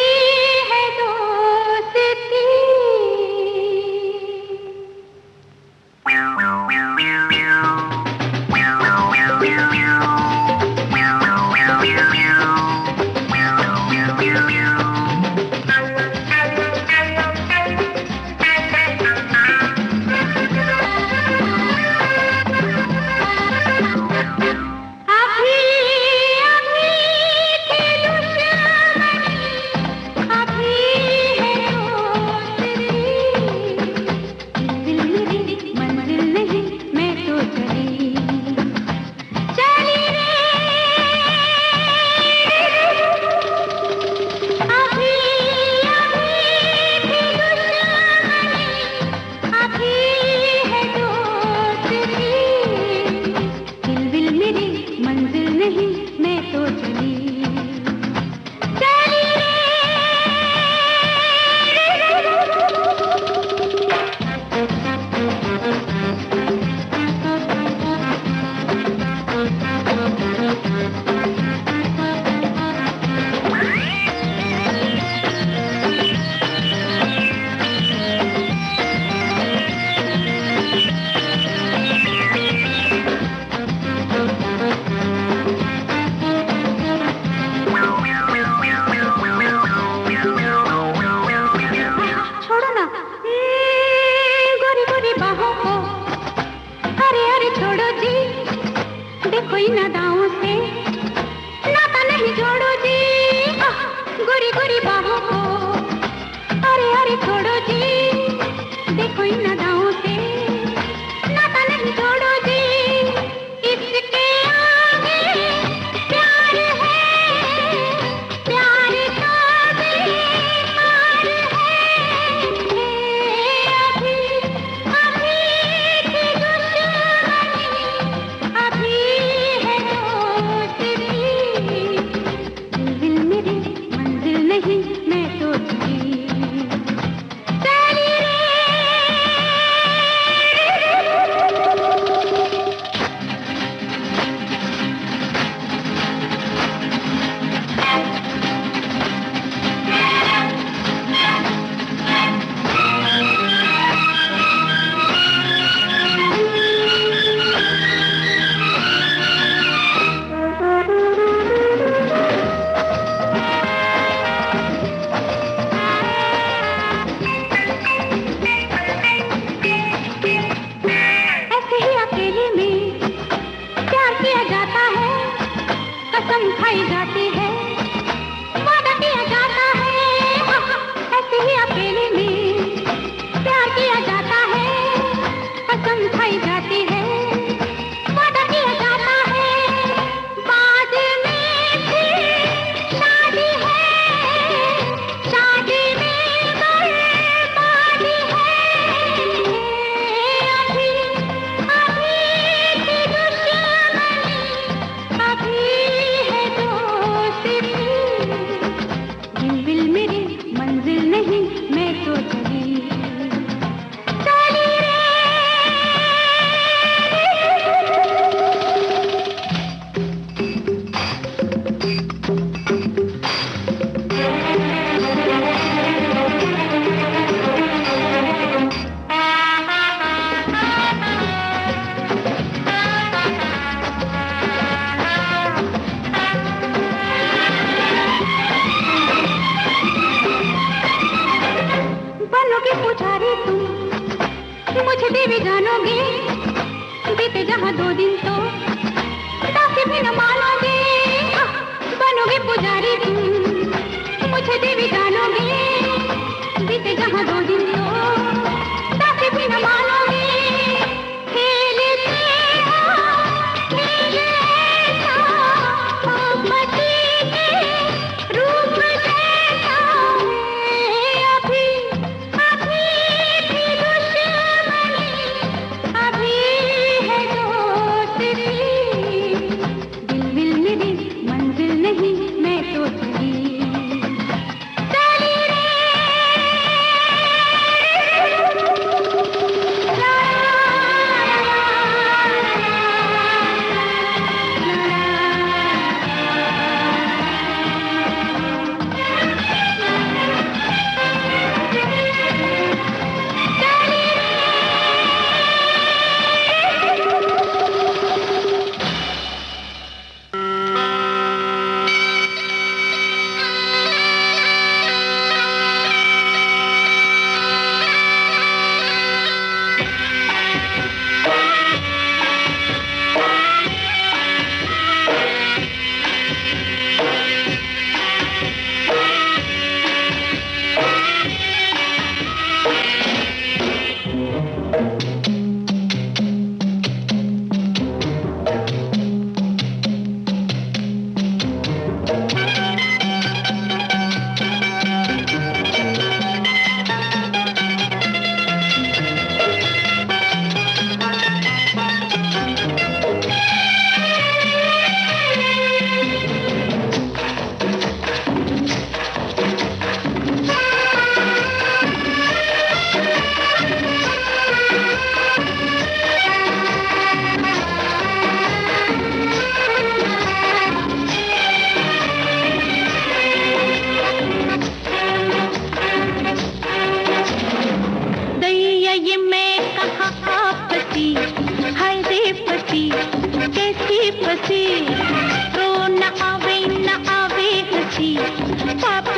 Speaker 1: है दोस्ती।
Speaker 8: अभी है दोस्ती।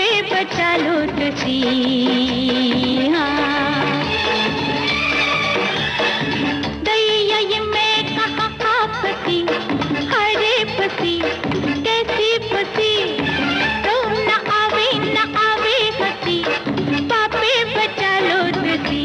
Speaker 1: पापे बचा लो तुसी दैया ये मैं कहाँ फंसी हरे फंसी कैसी फंसी तो न आवे हंसी पापे बचा लो तुसी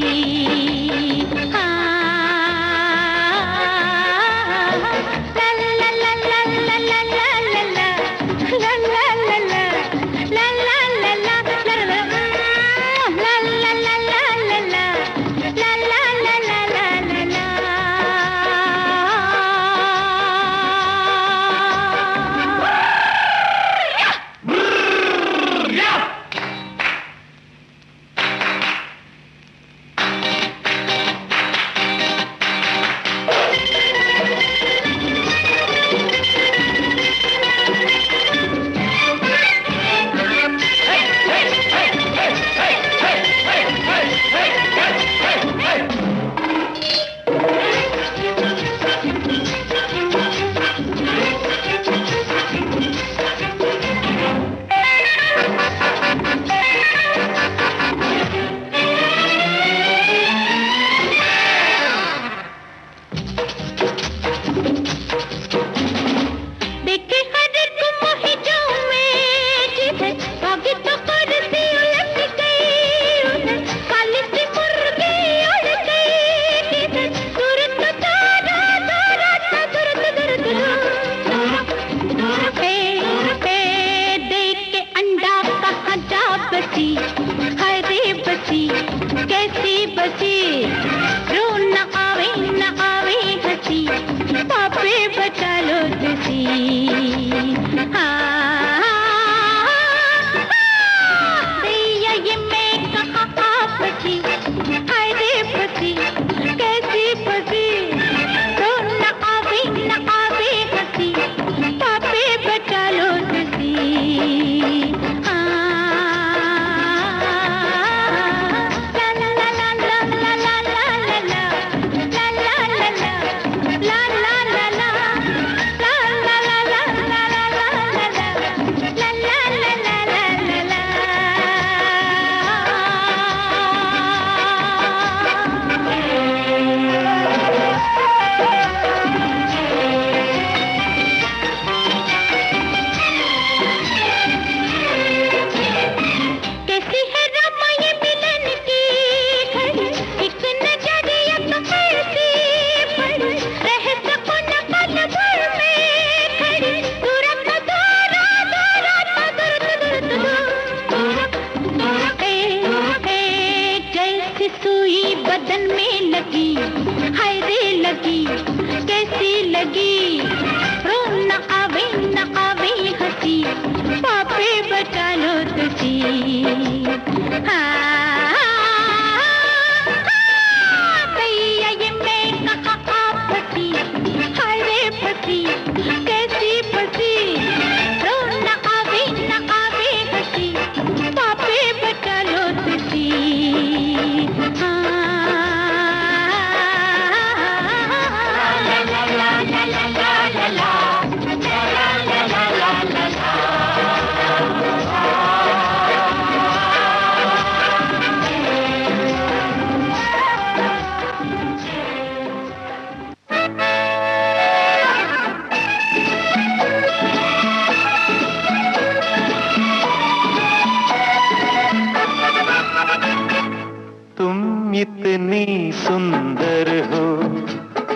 Speaker 7: इतनी सुंदर हो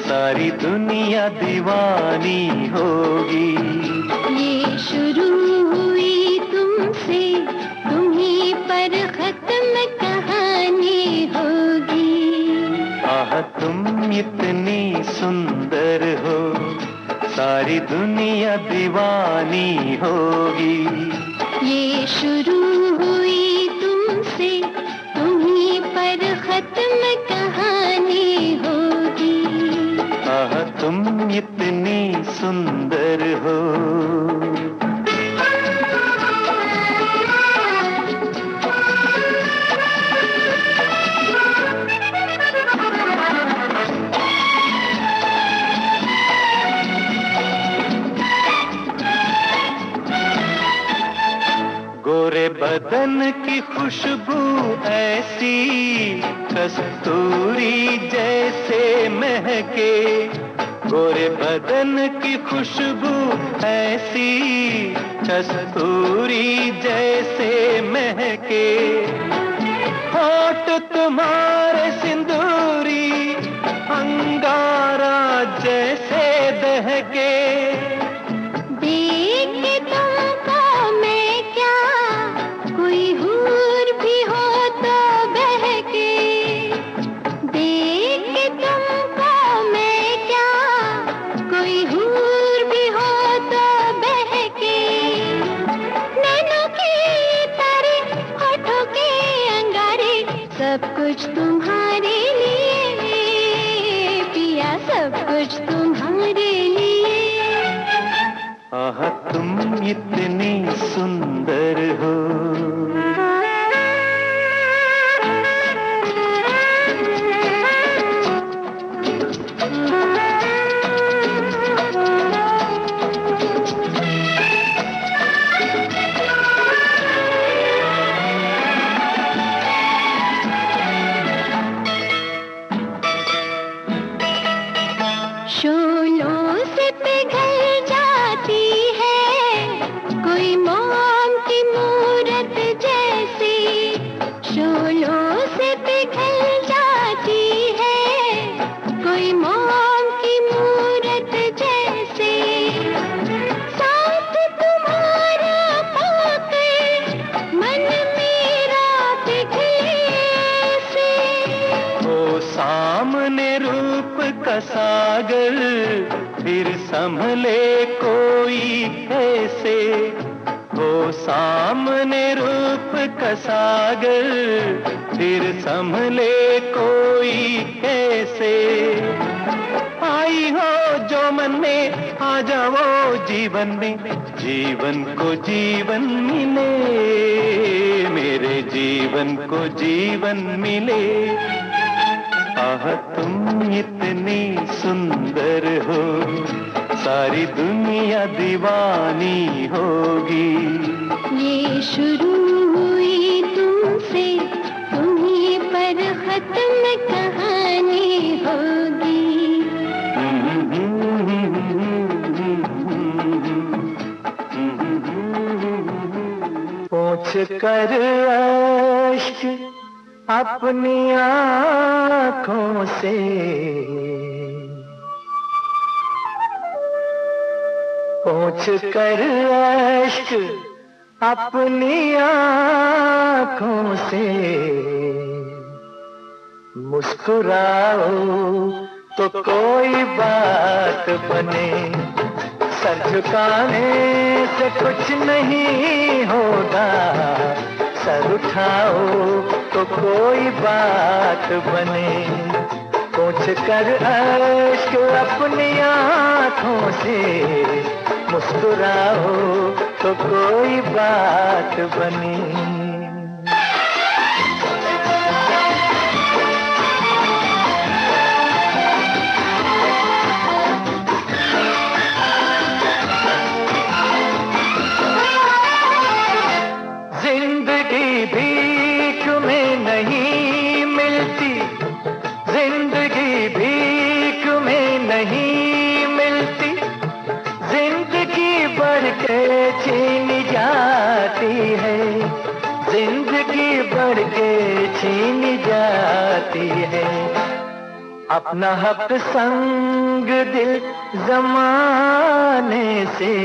Speaker 7: सारी दुनिया दीवानी होगी।
Speaker 1: ये शुरू हुई तुमसे तुम्हीं पर खत्म कहानी होगी।
Speaker 7: आह तुम इतनी सुंदर हो सारी दुनिया दीवानी होगी।
Speaker 1: ये शुरू हुई तुमसे तुम्हीं पर खत्म कहानी होगी।
Speaker 7: आह तुम इतनी सुंदर हो। गोरे बदन की खुशबू ऐसी कस्तूरी जैसे महके, गोरे बदन की खुशबू ऐसी कस्तूरी जैसे महके, होठ तुम्हारे सिंदूरी अंगारा जैसे दहके।
Speaker 1: देख के तुमको मैं क्या कोई हूर भी हो तो बहके, देख के तुमको मैं क्या कोई हूर भी हो तो बहके, नैनों की तारे होठों के अंगारे सब कुछ तुम्हारे लिए पिया, सब कुछ तुम्हारे लिए।
Speaker 7: आहा तुम इतनी सुंदर हो,
Speaker 1: शोलों से पिघल जाती है कोई मोम की मूरत जैसी, शोलों से पिघल जाती है कोई मोम की मूरत जैसे, साथ तुम्हारा पाकर मन मेरा पिघले से।
Speaker 7: ओ सामने रूप का सागर फिर संभले कोई कैसे, हो सामने रूप का सागर फिर संभले कोई कैसे। आई हो जो मन में आ जाओ जीवन में, जीवन को जीवन मिले, मेरे जीवन को जीवन मिले। आह तुम इतनी सुंदर हो, सारी दुनिया दीवानी होगी।
Speaker 1: ये शुरू हुई तुमसे, तुम्हीं पर खत्म कहानी होगी।
Speaker 8: पोंछ कर अश्क अपनी आँखों से, पोंछ कर अश्क अपनी आँखों से, मुस्कुराओ तो कोई बात बने, सर झुकाने से कुछ नहीं होगा, सर उठाओ तो कोई बात बने। पोंछ कर अश्क अपनी आँखों से, मुस्कुराओ तो कोई बात बने। जिंदगी भीख में नहीं मिलती, जिंदगी भीख में नहीं मिलती, जिंदगी बढ़ के छीनी जाती है, जिंदगी बढ़ के छीनी जाती है। अपना हक संग दिल जमाने से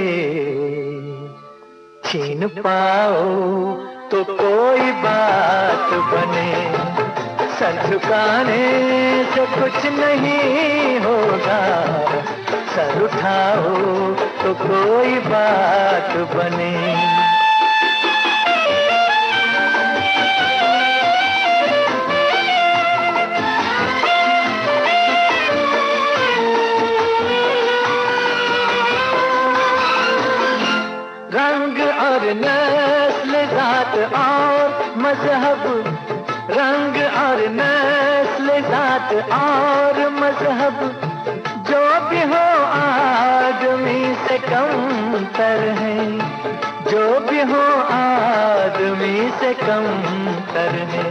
Speaker 8: छीन पाओ तो कोई बात बने, सर झुकाने से कुछ नहीं होगा, सर उठाओ तो कोई बात बने। रंग और नस्ल जात और मजहब, रंग और नस्ल जात और मजहब, जो भी हो आदमी से कमतर है, जो भी हो आदमी से कम तर है।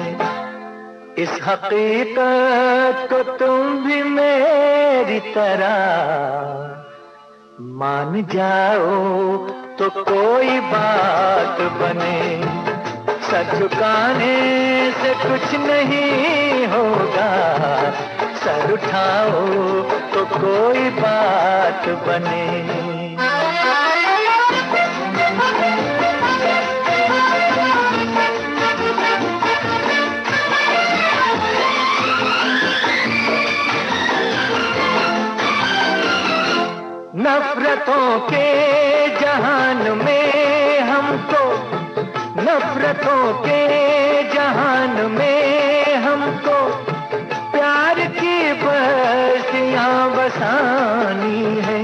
Speaker 8: इस हकीकत को तुम भी मेरी तरह मान जाओ तो कोई बात बने। सर झुकाने से कुछ नहीं होगा, सर उठाओ तो कोई बात बने। नफरतों के जहान में हमको, नफरतों के जहान में हमको प्यार की बस्तियां बसानी है,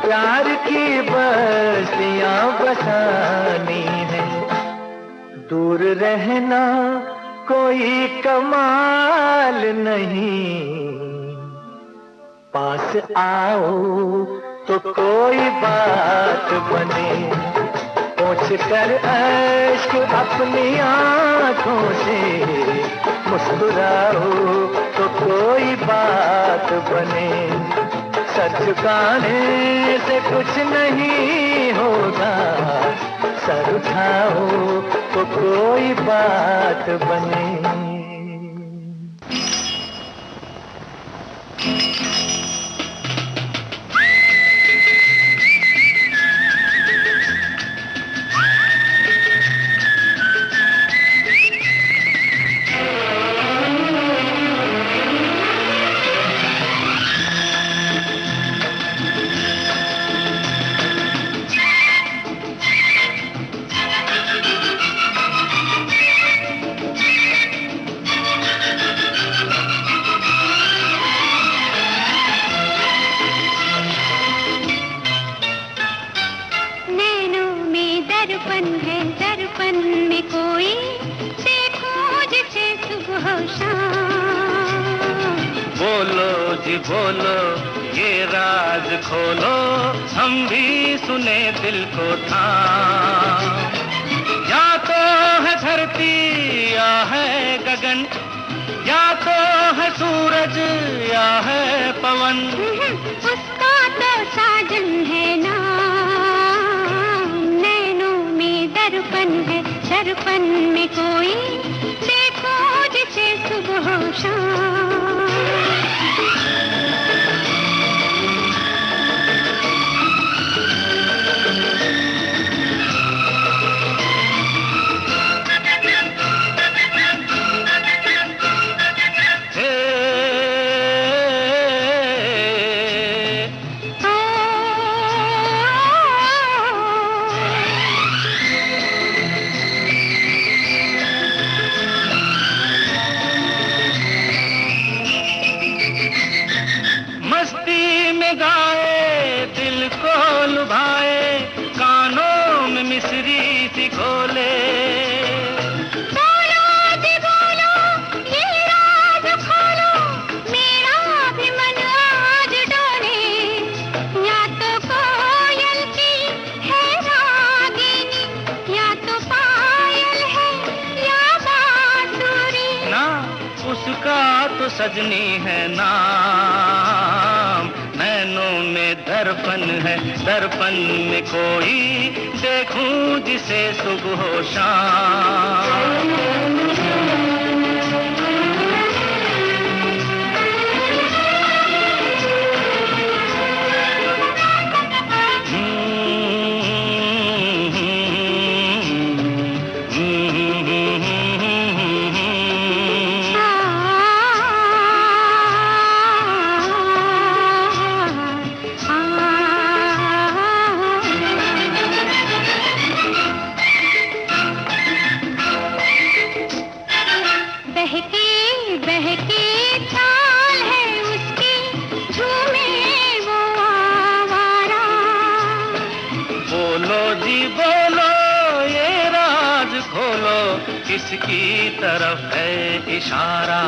Speaker 8: प्यार की बस्तियां बसानी है। दूर रहना कोई कमाल नहीं, पास आओ तो कोई बात बने। पोंछ कर अश्क अपनी आंखों से मुस्कुराओ तो कोई बात बने। सर झुकाने से कुछ नहीं होगा, सर उठाओ तो कोई बात बने।
Speaker 2: बोलो ये राज खोलो, हम भी सुने दिल को था। या तो है धरती या है गगन, या तो है सूरज या है पवन,
Speaker 1: उसका तो साजन है ना। नैनों में दर्पण है, दर्पण में कोई देखो जिसे सुबह शाम।
Speaker 2: सजनी है नाम। नैनों में दर्पण है, दर्पण में कोई देखूं जिसे सुबह शाम। किसकी तरफ है इशारा?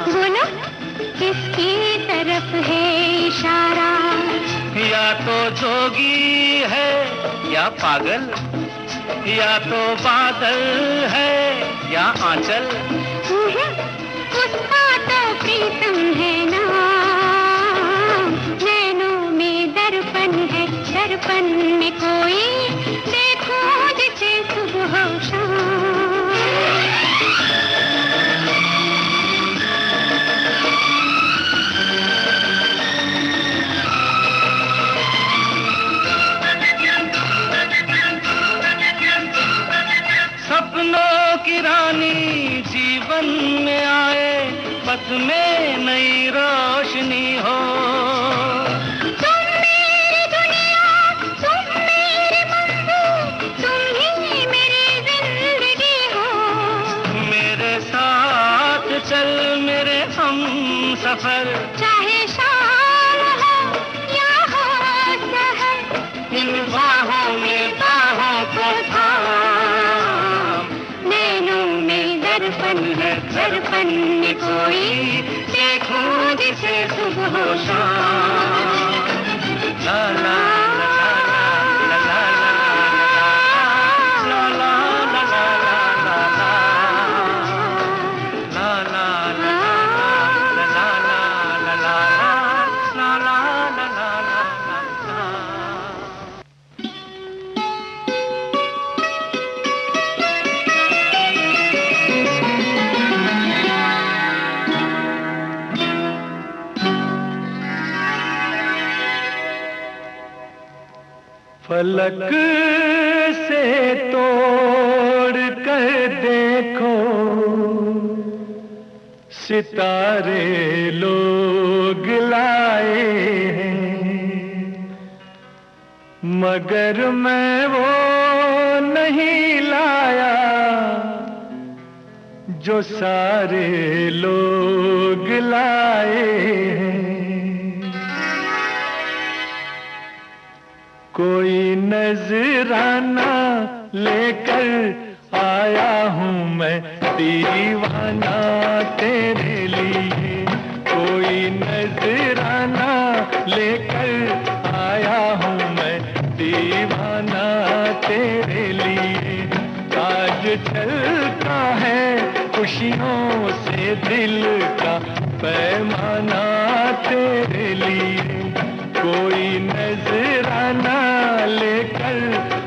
Speaker 1: बोलो किसकी तरफ है इशारा?
Speaker 2: या तो जोगी है या पागल,
Speaker 7: या तो बादल है या आंचल,
Speaker 1: उसका तो प्रीतम है ना। नैनों में दर्पण है, दर्पण में कोई देखो जिसे सुबह शाम।
Speaker 7: सपनों की रानी जीवन में आए, पथ में नई रोशनी हो।
Speaker 1: तुम मेरी दुनिया, तुम मेरी मंजिल, तुम ही मेरी जिंदगी हो।
Speaker 7: मेरे साथ चल मेरे हम सफर,
Speaker 1: चाहे शाम हो या हो सहर,
Speaker 7: इन बाहों में बाहों को थाम।
Speaker 1: नैनों में दर्पण है, दर्पण में कोई देखो जिसे सुबह शाम।
Speaker 7: ला ला ला ला ला ला ला ला ला ला ला ला ला
Speaker 8: फलक से तोड़ कर देखो, सितारे लोग लाए हैं, मगर मैं वो नहीं लाया जो सारे लोग लाए हैं। कोई नजराना लेकर आया हूँ मैं दीवाना तेरे लिए। कोई नजराना लेकर आया हूँ मैं दीवाना तेरे लिए। आज चलता है खुशियों से दिल का पैमाना तेरे लिए। कोई नजराना लेकर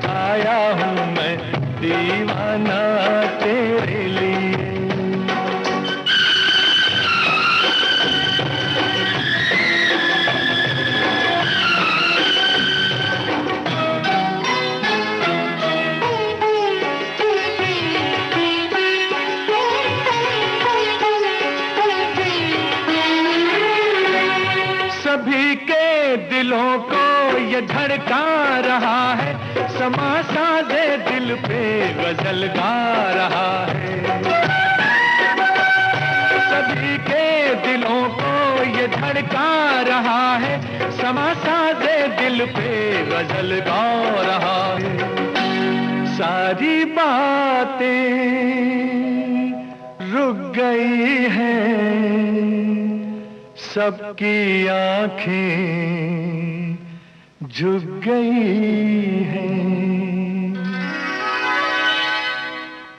Speaker 8: आया हूँ मैं दीवाना तेरे लिए। सभी के दिलों को ये धड़का रहा है, समा साजे दिल पे गजल गा रहा है। सभी के दिलों को ये धड़का रहा है, समा साजे दिल पे गजल गा रहा है। सारी बातें रुक गई हैं, सबकी आंखें झुक गई हैं।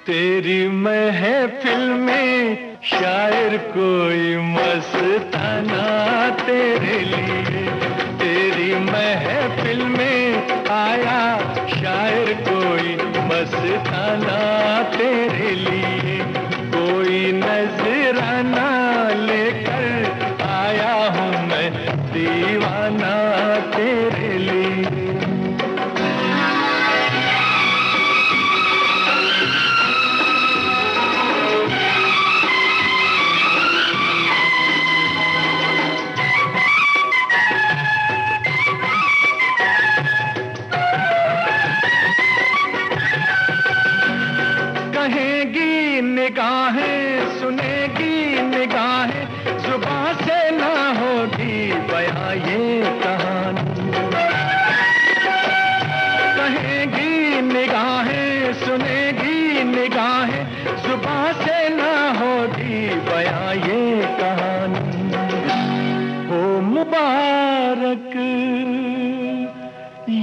Speaker 8: तेरी महफिल में शायर कोई मस्ताना तेरे लिए। तेरी महफिल में आया शायर कोई मस्ताना तेरे लिए। कोई नजराना लेकर आया हूँ मैं दीवाना तेरे लिए। कहेगी निगाहें, सुनेगी निगाहें, जुबां से ना होगी बयां ये कहानी। कहेगी निगाहें, सुनेगी निगाहें, जुबां से ना होगी बयां ये कहानी। हो मुबारक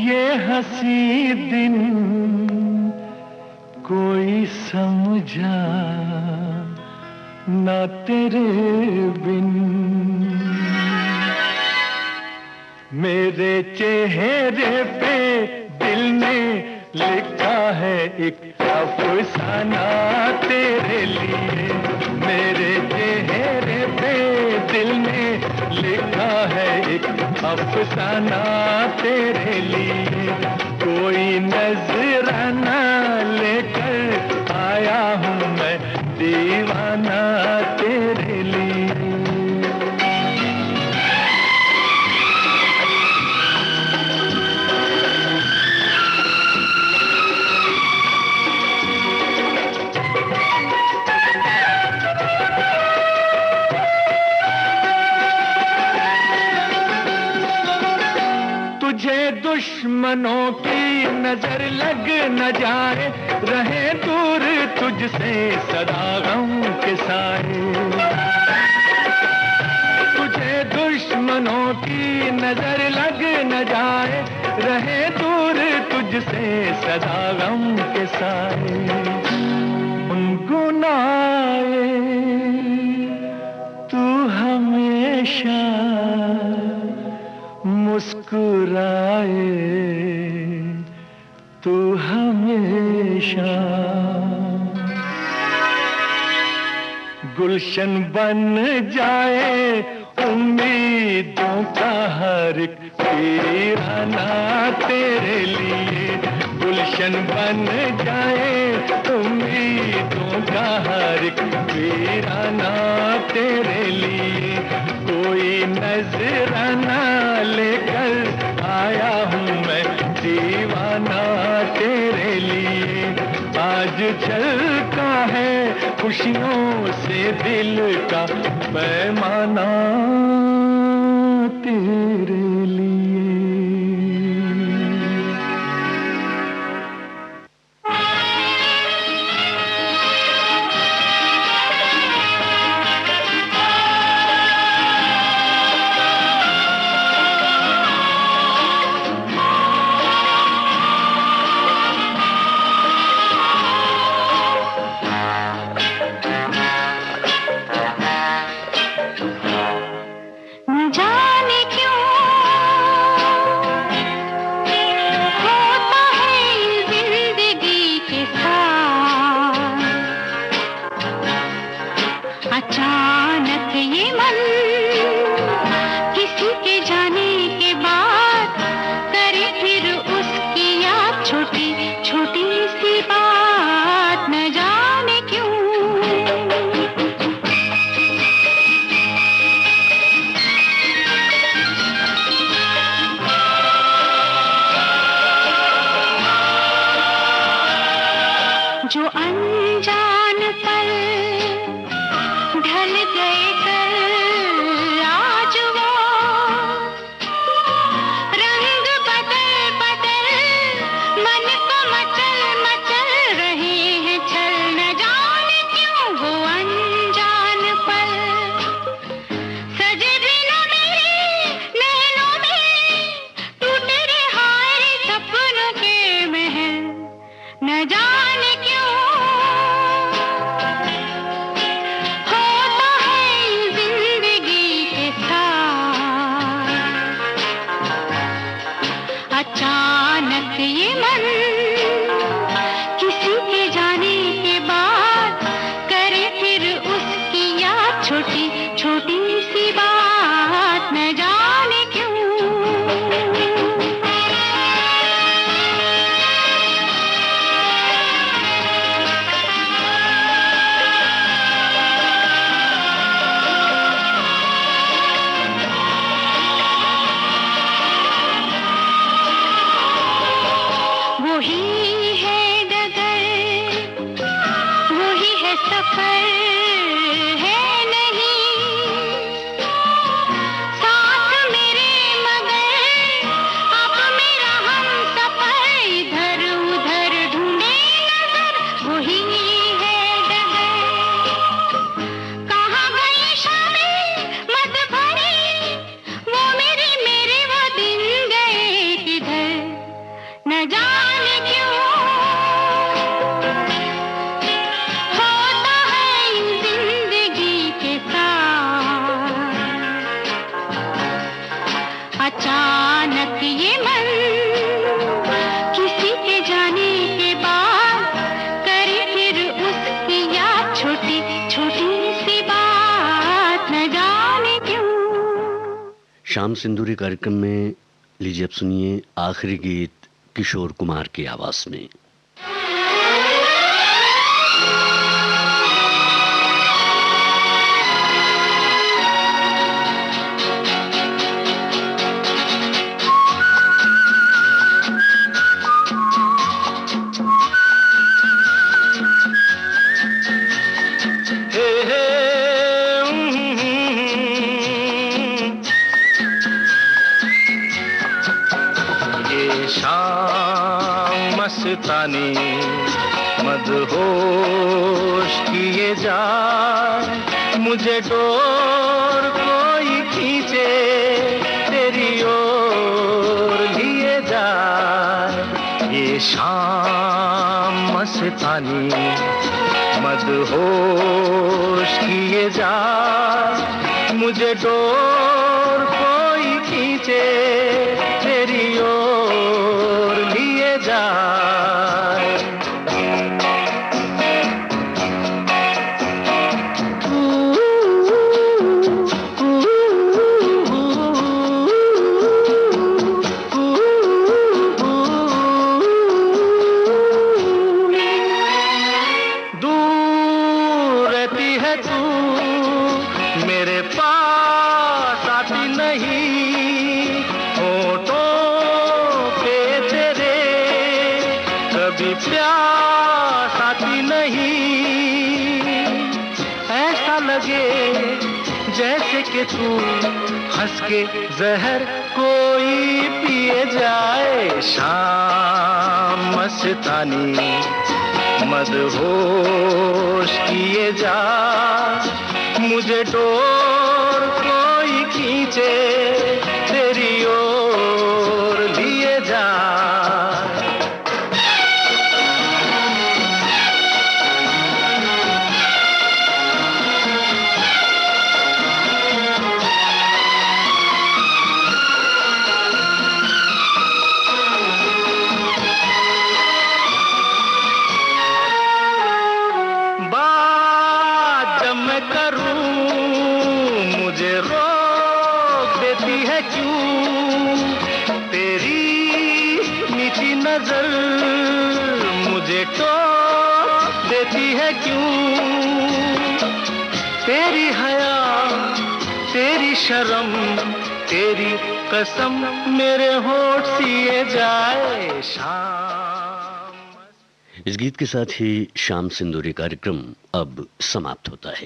Speaker 8: ये हंसी दिन समझा ना तेरे बिन। मेरे चेहरे पे दिल ने लिखा है एक अफसाना तेरे लिए। मेरे चेहरे पे दिल ने लिखा है एक अफसाना तेरे लिए। कोई नजराना लेकर आया हूँ मैं दीवाना तेरे लिए। तुझे दुश्मनों की नजर लग न जाए, रहे दूर तुझसे सदा गम के साए। तुझे दुश्मनों की नजर लग न जाए, रहे दूर तुझसे सदा गम के साए। गुनगुनाए तू हमेशा, मुस्कुराए तू हमेशा। गुलशन बन जाए उम्मीदों का हर एक वीराना तेरे लिए। गुलशन बन जाए उम्मीदों का हर एक वीराना तेरे लिए। कोई नजराना लेकर आया हूँ मैं दीवाना तेरे लिए। आज चलता है खुशियों से दिल का पैमाना तेरे लिए।
Speaker 1: अचानक ये मन किसी के जाने के बाद करे फिर उसकी याद, छोटी छोटी सी बात न जाने क्यों। जो अनजान पल ढल गए कल, आज वो रंग बदल बदल मन को मचल मचल रहे हैं छल। न जाने क्यों वो अनजान पल सजे बिना मेरे नैनों में, टूटे रे हाय सपनों के महल। न जाने क्यों अचानक ये मन किसी के जाने के बाद करे फिर उसकी याद, छोटी छोटी सी बात न जाने क्यों। वही है डगर, वही है सफर, है नहीं साथ मेरे मगर अब मेरा हम सफर इधर उधर ढूंढे नजर। वही है डगर, कहाँ गई शामें मत भरी, वो मेरे वो दिन गए किधर। न जाने क्यों
Speaker 4: शाम सिंदूरी कार्यक्रम में लीजिए अब सुनिए आखिरी गीत किशोर कुमार की आवाज में।
Speaker 8: मस्तानी मदहोश किए जाए, मुझे डोर कोई खींचे तेरी ओर लिए जाए। ये शाम मस्तानी मदहोश किए जाए, मुझे डोर कोई खींचे तेरी ओर लिए जाए। प्यास आती नहीं, ऐसा लगे जैसे कि तू हंस के जहर कोई पिए जाए। शाम मस्तानी मदहोश किए जा, मुझे डोर कोई खींचे तेरी ओर लिए जा। मुझे टोक देती है क्यों, तेरी हया तेरी शर्म तेरी कसम मेरे होठ सिए जाए। शाम।
Speaker 4: इस गीत के साथ ही शाम सिंदूरी कार्यक्रम अब समाप्त होता है।